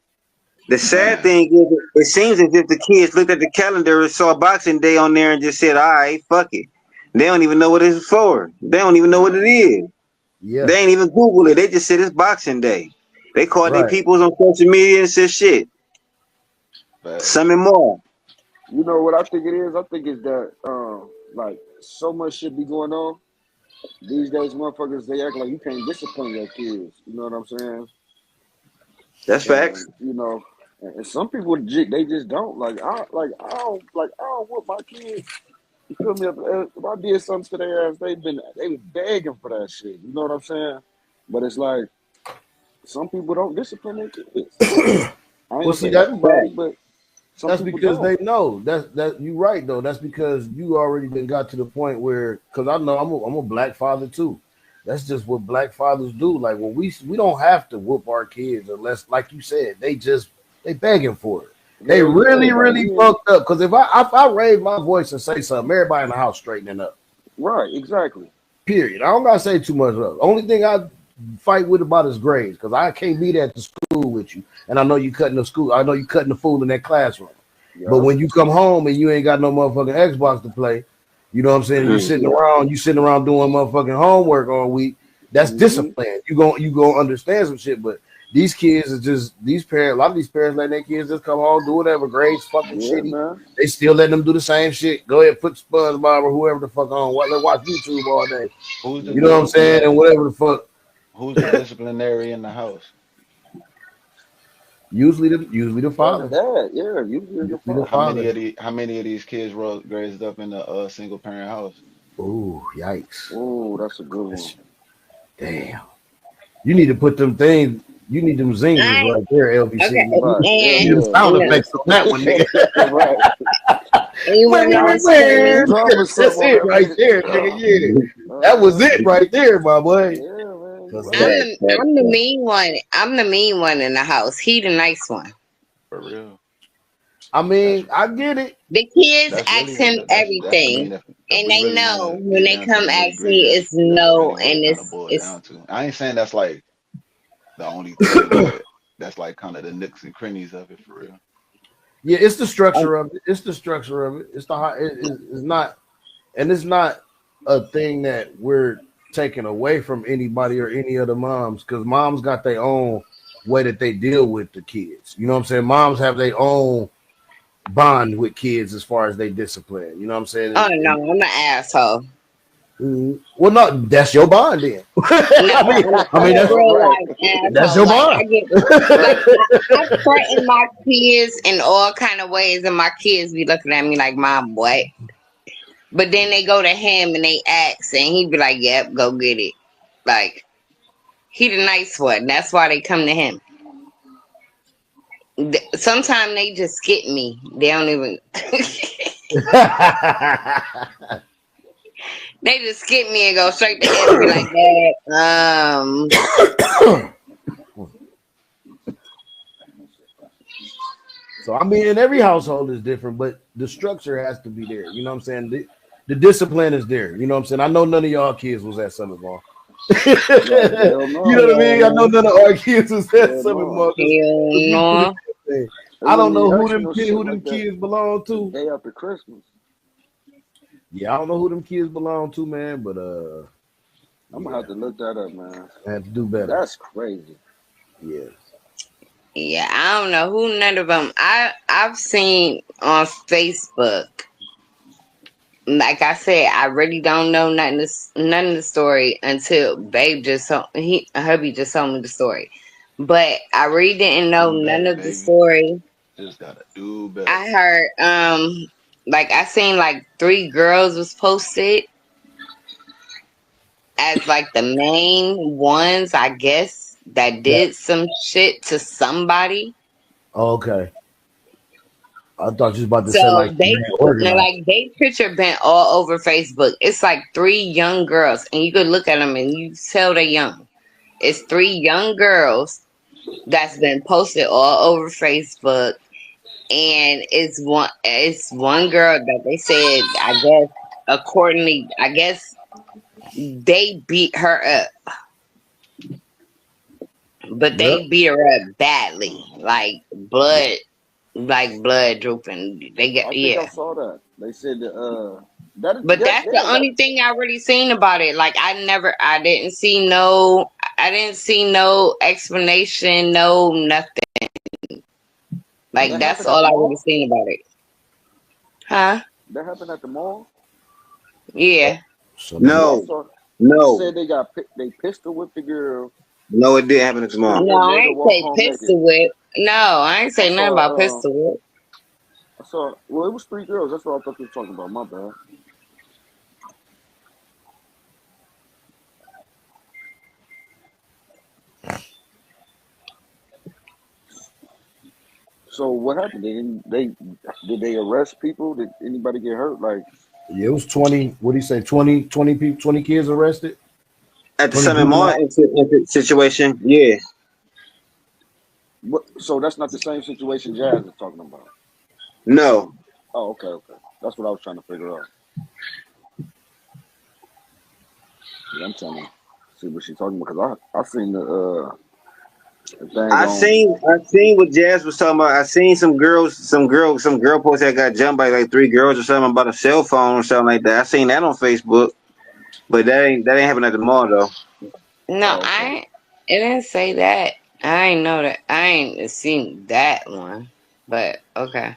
the sad Man, thing is, it seems as if the kids looked at the calendar and saw Boxing Day on there and just said, "All right, fuck it." They don't even know what it's for. They don't even know what it is. Yeah. They ain't even Google it. They just said it's Boxing Day. They called their Right. peoples on social media and said, "Shit, facts. Summon more." You know what I think it is? I think it's that like so much shit be going on these days. Motherfuckers they act like you can't discipline your kids. You know what I'm saying? That's facts. And you know, and some people they just don't I don't want my kids. You feel me? If I did something to their ass, they been begging for that shit. You know what I'm saying? But it's like some people don't discipline their kids. I ain't Well, gonna see say that everybody, but some that's people because don't. they know that you right though. That's because you already been got to the point where because I know I'm a black father too. That's just what black fathers do. Like when we don't have to whoop our kids unless, like you said, they begging for it. They Hell yeah, really like really we ain't fucked up. Because if I raise my voice and say something, everybody in the house straightening up. right, exactly. Period. I don't gotta say too much. Of. Only thing I fight with about is grades because I can't be there at the school with you, and I know you cutting the school. I know you cutting the fool in that classroom. But Yeah. when you come home and you ain't got no motherfucking Xbox to play, You know what I'm saying? You sitting around doing motherfucking homework all week. That's discipline. You gonna understand some shit, but these kids are just these parents. A lot of these parents letting their kids just come home, do whatever. Grades fucking shitty. Man. They still letting them do the same shit. Go ahead, put SpongeBob or whoever the fuck on. Let's watch YouTube all day. You know what I'm saying? And whatever the fuck. Who's the disciplinary in the house? Usually the father. Dad, yeah, usually the father. How many of these kids were raised up in a single parent house? Ooh, yikes. Ooh, that's a good one. Damn. You need to put them things. You need them zingers right there, LBC. Okay. You need them sound effects on that one, nigga. Right. You wanna know what's funny? That's it right there, nigga. Yeah. That was it right there, my boy. Yeah, man. I'm the mean one. I'm the mean one in the house. He the nice one. For real. I mean, I get it. The kids That's ask really- him that's- I everything, mean, if and we they really know wanna when get they down come to the ask nitty-gritty, me, it's that's really no, what it and kinda boils it's down to. I ain't saying that's like the only thing, but that's like kind of the nooks and crannies of it for real. Yeah, it's the structure of it. It's the structure of it. It's not, and it's not a thing that we're taking away from anybody or any other moms, because moms got their own way that they deal with the kids. You know what I'm saying? Moms have their own bond with kids as far as they discipline. You know what I'm saying? oh no, I'm an asshole. Well, no, that's your bond then. I mean, that's real right. life asshole. That's your Like, bond. I threaten my kids in all kind of ways, and my kids be looking at me like, "Mom, what?" But then they go to him and they ask, and he be like, "Yep, go get it." Like, he the nice one. That's why they come to him. Sometimes they just skip me. They don't even. They just skip me and go straight to him and be like that. So I mean, in every household is different, but the structure has to be there. You know what I'm saying? The discipline is there. You know what I'm saying? I know none of y'all kids was at Summit Mall. You know what I mean? I know none of our kids was at Summit Mall. No. I don't know who them kids belong to. Day after Christmas. Yeah, I don't know who them kids belong to, man. But I'm gonna have to look that up, man. I have to do better. That's crazy. Yeah. Yeah, I don't know who none of them. I've seen on Facebook. Like I said, I really don't know none of the story until hubby just told me the story. But I really didn't know none of the story. Just gotta do better. I heard like I seen like 3 girls was posted as like the main ones, I guess, that did some shit to somebody. Okay. I thought you was about to So say like they picture been all over Facebook. It's like 3 young girls, and you could look at them and you tell they're young. It's 3 young girls that's been posted all over Facebook, and it's one girl that they said, I guess accordingly, I guess they beat her up, but they beat her up badly, like blood drooping. They got I saw that. They said but that's the only thing I really seen about it. Like I didn't see no explanation, no nothing. Like that's all I really seen about it. Huh? That happened at the mall? Yeah. No. They said they pistol whipped the girl. No, it didn't happen at the mall. No, I ain't say pistol whip. No, I ain't say nothing about pistol whip. I saw. Well, it was 3 girls. That's what I thought you were talking about. My bad. So what happened? Did they arrest people? Did anybody get hurt? Like, yeah, it was 20. What do you say? 20 people, 20 kids arrested at the Summit Mall situation. Yeah. So that's not the same situation Jazz is talking about. No. Oh, okay. That's what I was trying to figure out. Yeah, I'm trying to see what she's talking about because I seen If they ain't I gonna, seen what Jazz was talking about. I seen some girl post that got jumped by like 3 girls or something about a cell phone or something like that. I seen that on Facebook, but that ain't happening at the mall though. No, oh, I okay. ain't. It didn't say that. I ain't know that. I ain't seen that one. But okay.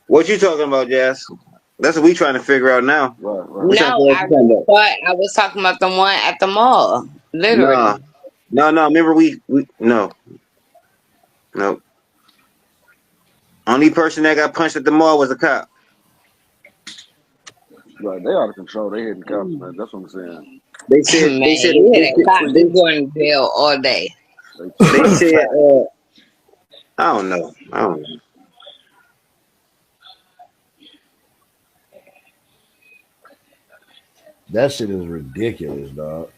What you talking about, Jazz? That's what we trying to figure out now. Right. We trying to No, figure out what I you talking about. thought I was talking about the one at the mall. Nah, Literally. no. Remember we no. Only person that got punched at the mall was a cop. Right. They out of control. They hitting cops, man. That's what I'm saying. They said Man, they said you They hit a they cop, you tweaking. going to jail all day. They they tweaking. said I don't know. That shit is ridiculous, dog.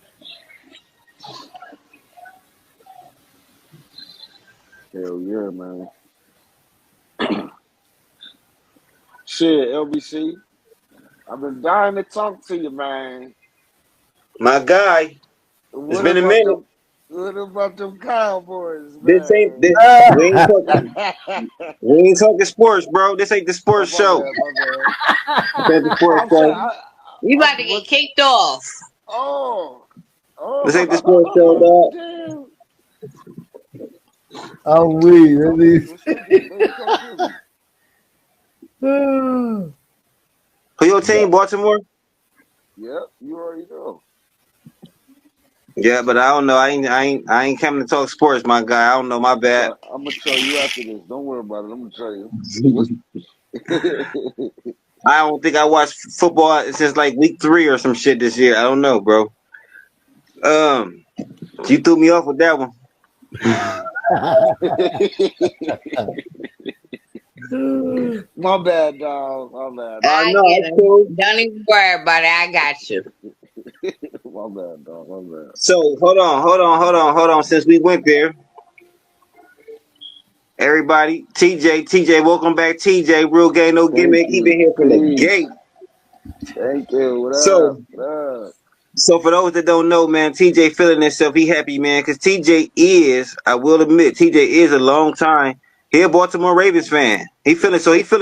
Hell yeah, man. Shit, LBC. I've been dying to talk to you, man. My guy, it's What been a about minute. them? What about them Cowboys, This ain't man? this we ain't talking we ain't talking sports, bro. This ain't the Oh, sports my show. bad, my bad. This ain't the sports I'm saying, show. You about to get what? kicked off. Oh, This ain't the sports show, oh, dog. damn. I'm weak. At least. Respect it, baby. Come through. Who your team, Baltimore? Yep, you already know. Yeah, but I don't know. I ain't coming to talk sports, my guy. I don't know. My bad. I'm gonna tell you after this. Don't worry about it. I'm gonna tell you. What's I don't think I watched football since like week 3 or some shit this year. I don't know, bro. You threw me off with that one. my bad, dog. My bad. I No, get it's him. cool. Don't even worry about it. I got you. My bad, dog. My bad. So hold on. Since we went there, everybody, TJ, welcome back, TJ. Real game, no Thank gimmick. He been you. here from the Peace. gate. Thank you. What up? So, What up? so for those that don't know, man, TJ feeling himself. He happy, man, because TJ is, I will admit, TJ is a long time. He a Baltimore Ravens fan. He feeling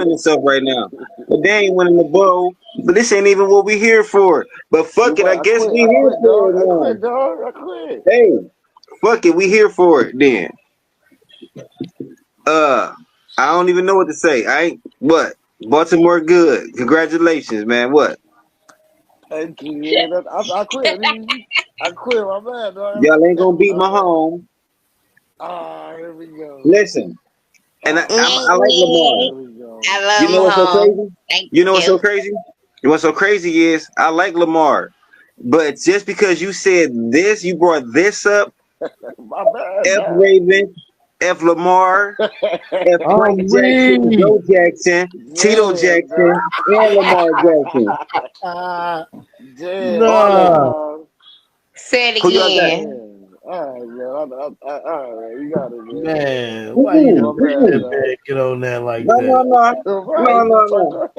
himself right now. But they ain't winning the bowl. But this ain't even what we here for. But You fuck it, I right. I guess quit. we I here quit, for dog. it I now. quit, dog. I quit. Hey, fuck it, we here for it then. I don't even know what to say. I ain't what Baltimore good. Congratulations, man. What Thank you. Yeah, I quit. I quit. My bad, dog. y'all ain't gonna beat My bad. Mahomes. Ah, here we go. Listen, and Ah, I like Lamar. here we go. I You love know him what's so home. crazy? Thank You know what's so you. crazy? What's so crazy is I like Lamar, but just because you said this, you brought this up. My bad, F dog. Raven, F Lamar, F Frank I'm Jackson, weak. Joe Jackson, Tito Damn, Jackson, dog. and Lamar Jackson. Damn, All of them. Nah, dog. Say it Who y'all got? again. Damn. All right, man. All right, you got it, man. man. Why you Who? My gotta let bad, that Who? dog. man get on there like No, no, that? no, Right, no, he just no, turned no. around.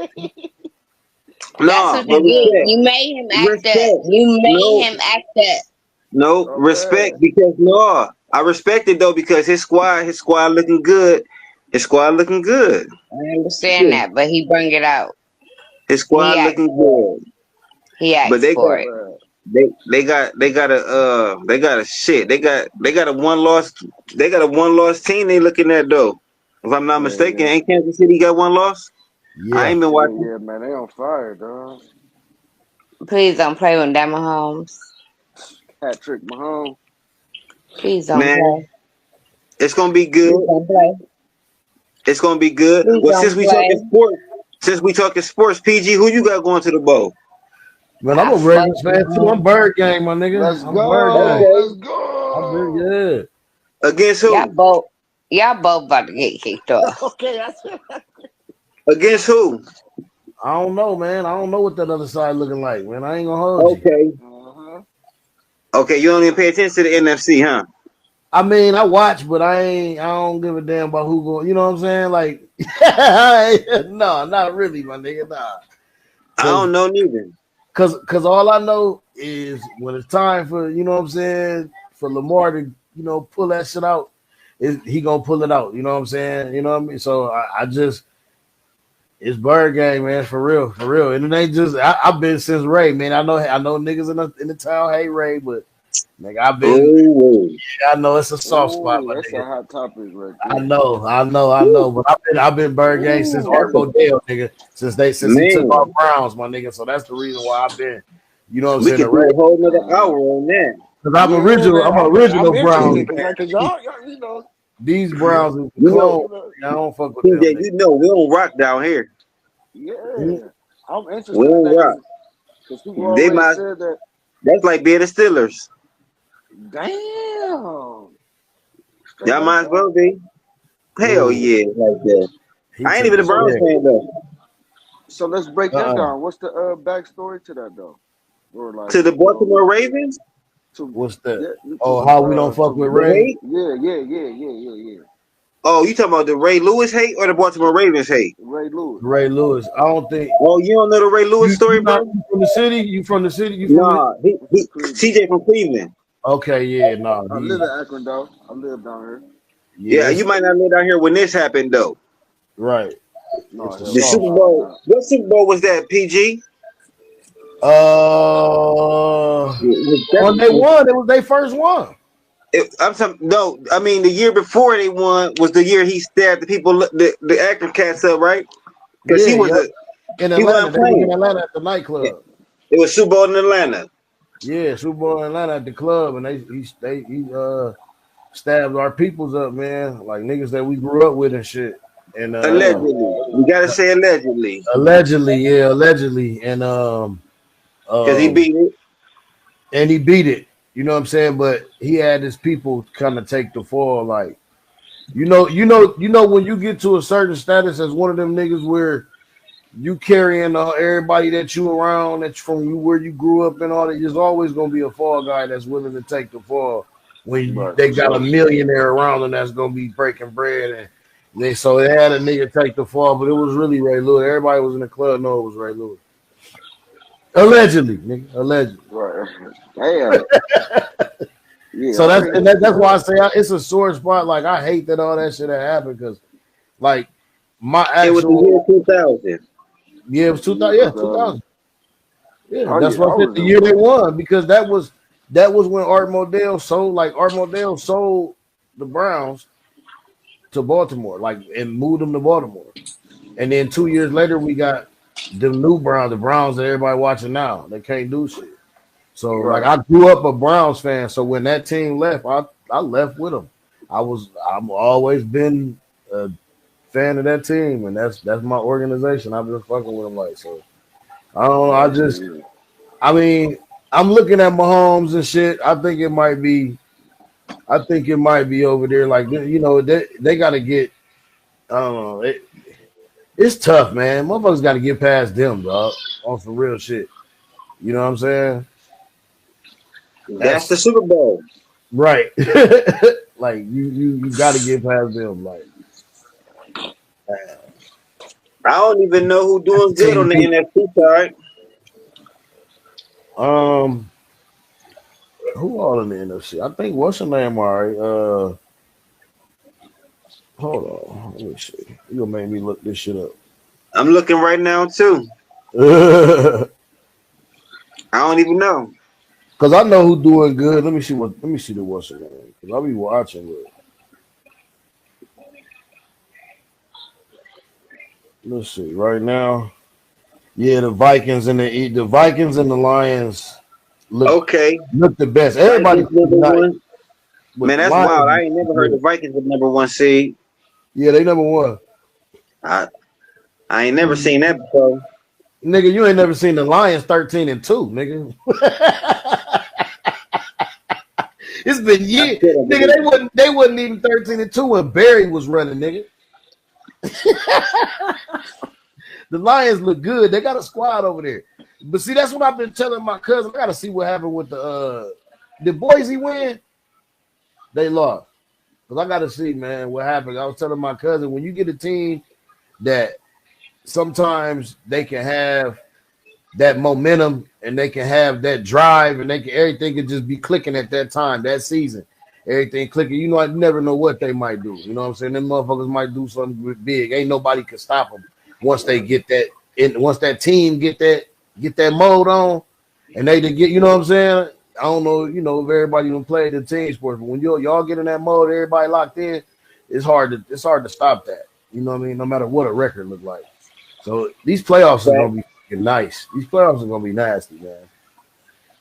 That's No, what but you get. respect. You made him act up. Respect. You made No, him act up. no, My respect bad. because no. I respect it though because his squad looking good. His squad looking good. I understand Yeah. that, but he bring it out. His He squad asked looking for it. good. He But asked they My for got it. bad. they got a shit. They got a one loss team they looking at though. If I'm not mistaken, Yeah, ain't Kansas City got one loss? I Yeah. ain't been watching. yeah, man. They on fire, dog. Please don't play with Damon Holmes. Hat trick Mahomes. Please don't Man, play. it's gonna be Please good. don't play. It's gonna be good. Please Well, don't play. since we talking sports, PG, who you got going to the bowl? Man, I'm I a Ravens fucking fan too. I'm Bird gang, my nigga. Let's I'm Bird gang. go. Okay. Let's I'm very go. good. Against y'all who? both y'all both about to get kicked off. Okay, I said. Against who? I don't know, man. I don't know what that other side looking like, man. I ain't gonna hold you. Okay. Uh-huh. Okay, you don't even pay attention to the NFC, huh? I mean, I watch, but I don't give a damn about who going. You know what I'm saying? Like, no, not really, my nigga. Nah, I cause, don't know neither. cause all I know is when it's time for, you know what I'm saying, for Lamar to pull that shit out, he gonna pull it out. You know what I'm saying? You know what I mean? So I just it's bird gang, man, for real, and it ain't just I've been since Ray, man. I know niggas in the town hate Ray, but nigga, I've been. I know it's a soft spot, but that's a hot topic, right there. I know, but I've been bird gang since Art Modell, nigga, since he took off Browns, my nigga. So that's the reason why I've been. You know what I'm saying? We could do a whole nother hour on that. Because I'm original Browns. Cause y'all, These Browns is the clone. I don't fuck with them. Yeah, we don't rock down here. Yeah, I'm interested. We don't rock. Because people always said that. That's like being the Steelers. Damn. Y'all might as well be. Hell yeah, like that. I ain't even a Browns fan though. So let's break that down. What's the backstory to that though? Or like, to the Baltimore Ravens? What's that? How we don't fuck with Ray? Yeah. Oh, you talking about the Ray Lewis hate or the Baltimore Ravens hate? Ray Lewis. I don't think. Oh, you don't know the Ray Lewis story, bro? You from the city? You from the city? Nah, he CJ from Cleveland. Okay, yeah, no. I live in Akron, though. I live down here. Yeah, you might not live down here when this happened, though. Right. No, the Super Bowl. What Super Bowl was that, PG? When they won, it was their first one. The year before they won was the year he stabbed the people, the actor cats up, right? Because he was in Atlanta. They was in Atlanta at the nightclub. It was Super Bowl in Atlanta. Yeah, Super Bowl in Atlanta at the club, and he stabbed our peoples up, man, like niggas that we grew up with and shit. And allegedly, we gotta say allegedly. Allegedly, and because he beat it, and he beat it. You know what I'm saying? But he had his people kind of take the fall, like you know when you get to a certain status as one of them niggas where you carrying everybody that you around, that's from where you grew up and all that. There's always gonna be a fall guy that's willing to take the fall when they got a millionaire around them that's gonna be breaking bread, and they had a nigga take the fall, but it was really Ray Lewis. Everybody was in the club know it was Ray Lewis. Allegedly, nigga. Allegedly. Right. Damn. Yeah, so that's why I say it's a sore spot. Like I hate that all that shit had happened because, like, my actual. It was the year 2000. Yeah, it was 2000. Yeah, 2000. Yeah, that's what I said. The year they won because that was when Art Modell sold the Browns to Baltimore, and moved them to Baltimore. And then 2 years later, we got the new Browns, the Browns that everybody watching now. They can't do shit. So I grew up a Browns fan. So when that team left, I left with them. I've always been a fan of that team, and that's my organization. I've been fucking with them so. I don't know. I'm looking at Mahomes and shit. I think it might be over there. Like they got to get. I don't know. It's tough, man. Motherfuckers got to get past them, dog. On some real shit. You know what I'm saying? That's the Super Bowl, right? Like you got to get past them. Like I don't even know who doing good on the NFC side. Who all in the NFC? I think what's her name? All right. Hold on. Let me see. You gonna make me look this shit up. I'm looking right now too. I don't even know. Cause I know who doing good. Let me see the what's her name. Cause I'll be watching it. Let's see. Right now. Yeah, the Vikings and the Lions look the best. Everybody man, that's wild. I ain't never heard the Vikings with number 1 seed. Yeah, they number 1. I ain't never seen that before. Nigga, you ain't never seen the Lions 13-2, nigga. It's been years. Nigga, they wasn't even 13-2 when Barry was running, nigga. The Lions look good. They got a squad over there. But see, that's what I've been telling my cousin. I gotta see what happened with the Boise win. They lost. Because I gotta see, man, what happened. I was telling my cousin, when you get a team that sometimes they can have that momentum and they can have that drive and everything can just be clicking at that time, that season. everything clicking. You know, I never know what they might do. You know what I'm saying? Them motherfuckers might do something big. Ain't nobody can stop them once they get that. Once that team get that mode on, and they get, you know what I'm saying? I don't know, you know, if everybody done played the team sports, but when y'all get in that mode, everybody locked in, it's hard to stop that. You know what I mean? No matter what a record look like. So these playoffs are gonna be fucking nice. These playoffs are gonna be nasty, man.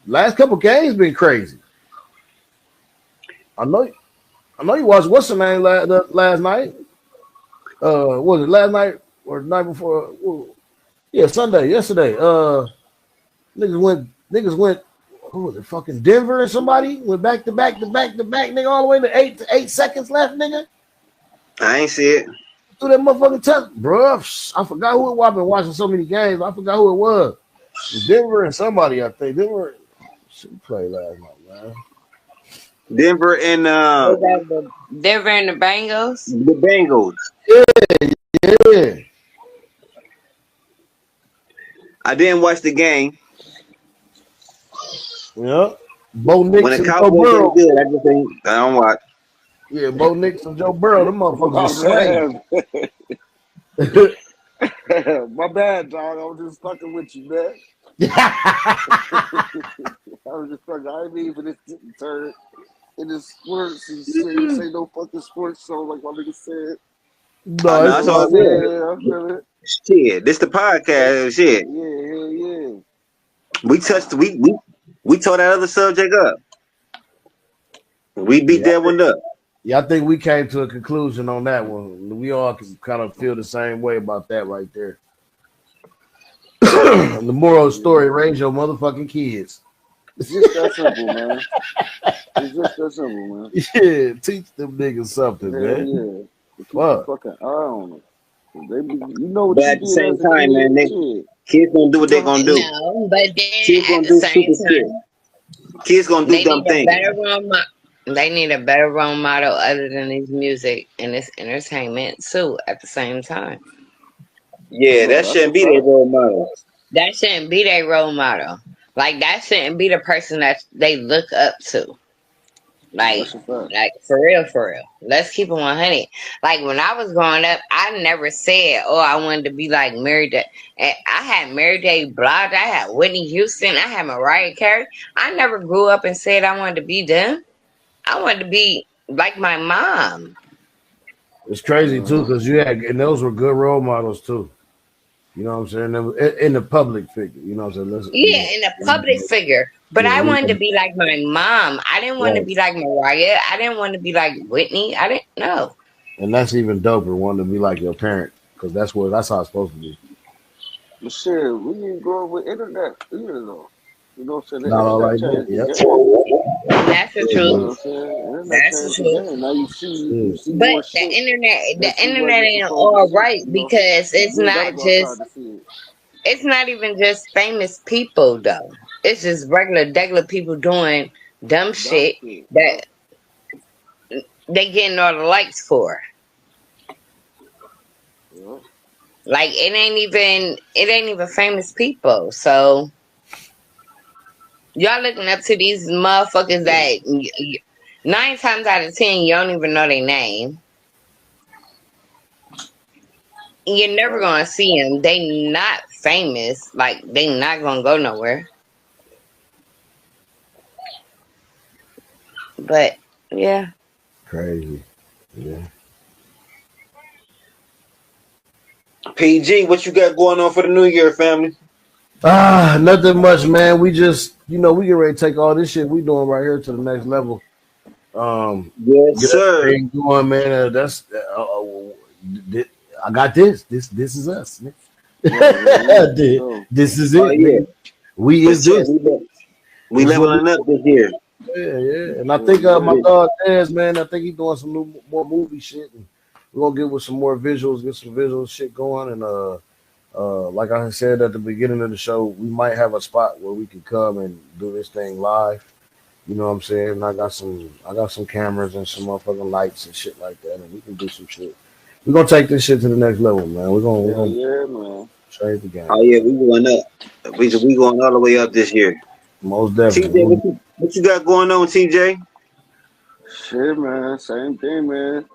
Last couple games been crazy. I know you watched what's the name last night? Was it last night or the night before? Yeah, Sunday, yesterday. Niggas went. Who was it? Fucking Denver and somebody went back to back, nigga, all the way to 8 seconds left, nigga. I ain't see it. Through that motherfucking touch, bro. I forgot who it was. I've been watching so many games. I forgot who it was. Denver and somebody, I think. Denver should play last night, man. Denver and Denver and the Bengals. the Bengals. Yeah. I didn't watch the game. Yeah. Bo Nix When and the Joe Cowboys Burrow. are good, I just think I don't watch. Yeah, Bo Nix and Joe Burrow. Them motherfuckers are slain. My bad, dog. I was just fucking with you, man. I was just fucking. I ain't even this getting turned into sports and shit. This ain't no fucking sports show like my nigga said. No, that's all good. Yeah, I feel it. Shit, this the podcast. Shit, Yeah. we tore that other subject up. We beat that one up. Yeah, I think we came to a conclusion on that one. We all can kind of feel the same way about that right there. The moral of the story: raise your motherfucking kids. It's just that simple, man. It's just that simple, man. Yeah, teach them niggas something, Hell man. yeah. Keep Fuck. a fucking eye on them. They be, you know what But you at the did same as a time, kid, man, shit. kids gonna do what they gonna do. No, but then Kids at gonna the do same stupid shit. time, Kids gonna do they dumb need a things. better role model. They need a better role model other than this music and this entertainment too. At the same time, Yeah, that That's shouldn't a be their fact. role model. that shouldn't be their role model. Like that shouldn't be the person that they look up to. Like, That's a fact. for real. Let's keep it 100. Like when I was growing up, I never said, "Oh, I wanted to be like Mary J." I had Mary J. Blige, I had Whitney Houston, I had Mariah Carey. I never grew up and said I wanted to be them. I wanted to be like my mom. It's crazy too, because and those were good role models too. You know what I'm saying? In the public figure, you know what I'm saying? Yeah, in a public figure. But I wanted to be like my mom. I didn't want to be like Mariah. I didn't want to be like Whitney. I didn't know. And that's even doper, wanting to be like your parent, because that's how it's supposed to be. But shit, we didn't grow up with internet either, though. You know what I'm saying? Not all like Internet that. changed Yep. the game. That's the You know what truth. I'm saying? Internet That's the changed the truth. game. Now you see But more the shit internet that you ain't wasn't supposed all to see. right You know, because it's you ain't gotta not go just outside to see it. it's not even just famous people though. It's just regular people doing dumb Dumb shit shit. that they getting all the likes for. Yeah. Like it ain't even famous people. So y'all looking up to these motherfuckers that 9 times out of 10 you don't even know their name. You're never gonna see them. They not famous. Like they not gonna go nowhere. But yeah, Crazy. Yeah. PG, what you got going on for the new year, family? Nothing much, man. We just, we get ready to take all this shit we doing right here to the next level. Yes, Get sir. everything going, man. I got this. This is us. This is it. Oh, yeah. We is For this. sure. We leveling up this year. Yeah. And I think my dog Taz, man, I think he's doing some more movie shit. And we're gonna get with some more visuals, get some visual shit going. And like I said at the beginning of the show, we might have a spot where we can come and do this thing live. You know what I'm saying? I got some cameras and some motherfucking lights and shit like that, and we can do some shit. We're gonna take this shit to the next level, man. We're gonna Yeah, man. change the game. Oh yeah, we going up. We going all the way up this year. Most definitely. TJ, what you got going on, TJ? Shit, man. Same thing, man.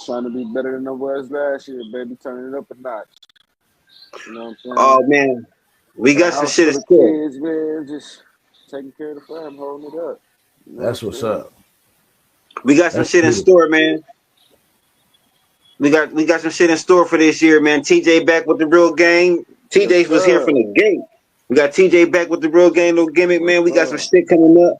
Trying to be better than I was last year, baby. Turning it up a notch. You know what I'm saying? Oh man, we Got a got some house shit full in of store. kids, man. Just taking care of the fam, holding it up. You know That's what I'm what's saying? up. We got some That's shit in beautiful. store, man. We got some shit in store for this year, man. TJ back with the real game. Yes, TJ was here sir. from the gate. We got TJ back with the real game, no gimmick, man. Yes, We got some sir. shit coming up,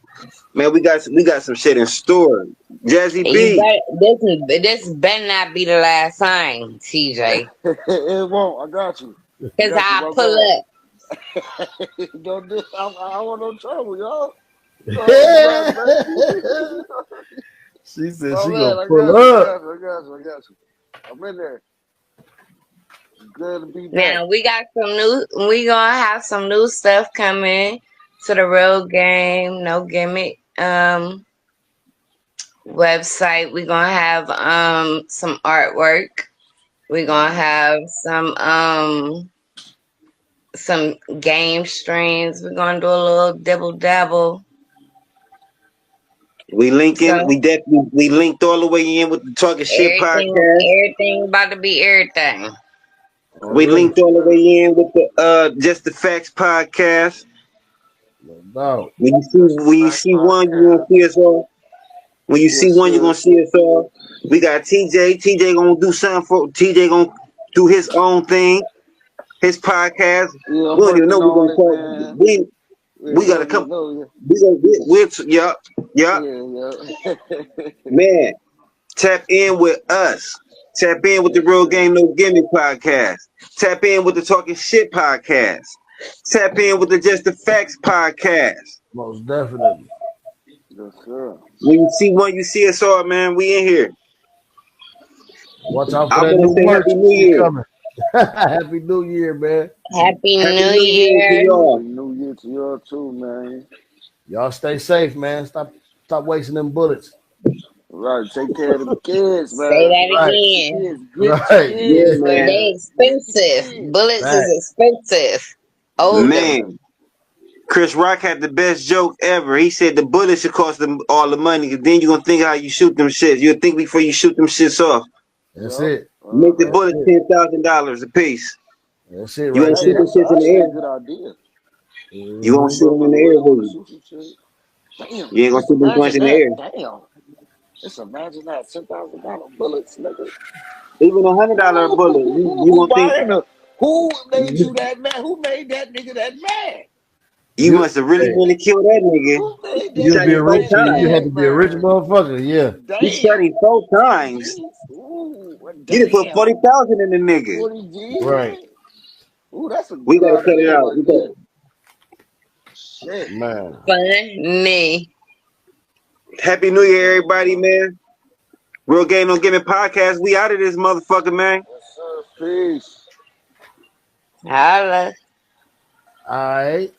man. We got some shit in store. Jazzy You B, better this better not be the last time, TJ. It won't. I got you. I Cause got you. I My pull bad. up. Don't do. I don't want no trouble, y'all. You know how we rock, baby. She said Oh she man, gonna I pull got you. I up. got you. I got you. I got you. I'm in there. Good to be back. Now we gonna have some new stuff coming to the Real Game No Gimmick website. We're gonna have some artwork. We're gonna have some game streams. We're gonna do a little dibble dabble. we linking. So We linked all the way in with the Talking Shit podcast. everything about to be everything. We Already. linked all the way in with the Just the Facts podcast. No doubt. When you see one, you gonna see us all. When you see Yes, one, you're gonna sir. see us all. We got TJ. TJ gonna do something for TJ gonna do his own thing, his podcast. Yeah, I'm We don't even know working we're on gonna it, call man. we You gotta don't even come. know. Yup. Yeah. Man, tap in with us. Tap in with the Yes, Real sir. Game No Gimmick podcast. Tap in with the Talking Shit podcast. Tap in with the Just the Facts podcast. Most definitely. Yes, sir. When you see one, you see us all, man. We in here. Watch out for I that want to new say merch Happy you New see Year. coming. Happy New Year, man. Happy Happy New New Year to Year. y'all. Happy New Year to y'all too, man. Y'all stay safe, man. Stop wasting them bullets. Right, take care of them kids, Say man. that Right. again. Kids, get Right. Yeah, kids, man. They man. Get expensive. kids. Bullets Right. is expensive. Older. Man, Chris Rock had the best joke ever. He said the bullet should cost them all the money. Then you're gonna think how you shoot them shits. You'll think before you shoot them shits off. That's Yup. it. Make the That's bullet it. $10,000 a piece. That's it You right won't Hey, shoot them that's shits in the actually a air, good idea. you won't Mhm. shoot them in the Motherfucker air, really want to baby. shoot some shit. Damn, You ain't gonna just shoot them joints imagine in the air. that. Damn. Just imagine that. $10,000 bullets, nigga. Even $100 bullet, you Who gonna think buying them? Who made you you, that mad? Who made that nigga that mad? you You must have really hey, want to kill that nigga. Who made You that you'll shot be a him nigga four rich that you had times. to mad, be a rich man? motherfucker, yeah. You shot Damn. him 4 40 times. G's? Ooh, You done put damn. 40,000 in the nigga. 40 G's, Right. man? Ooh, that's a We good gotta cut it idea out. right there. Shit. Man. Funny. Happy New Year, everybody, man. Real Game No Gimmick podcast. We out of this motherfucker, man. Yes, sir. Peace. Holla. All right.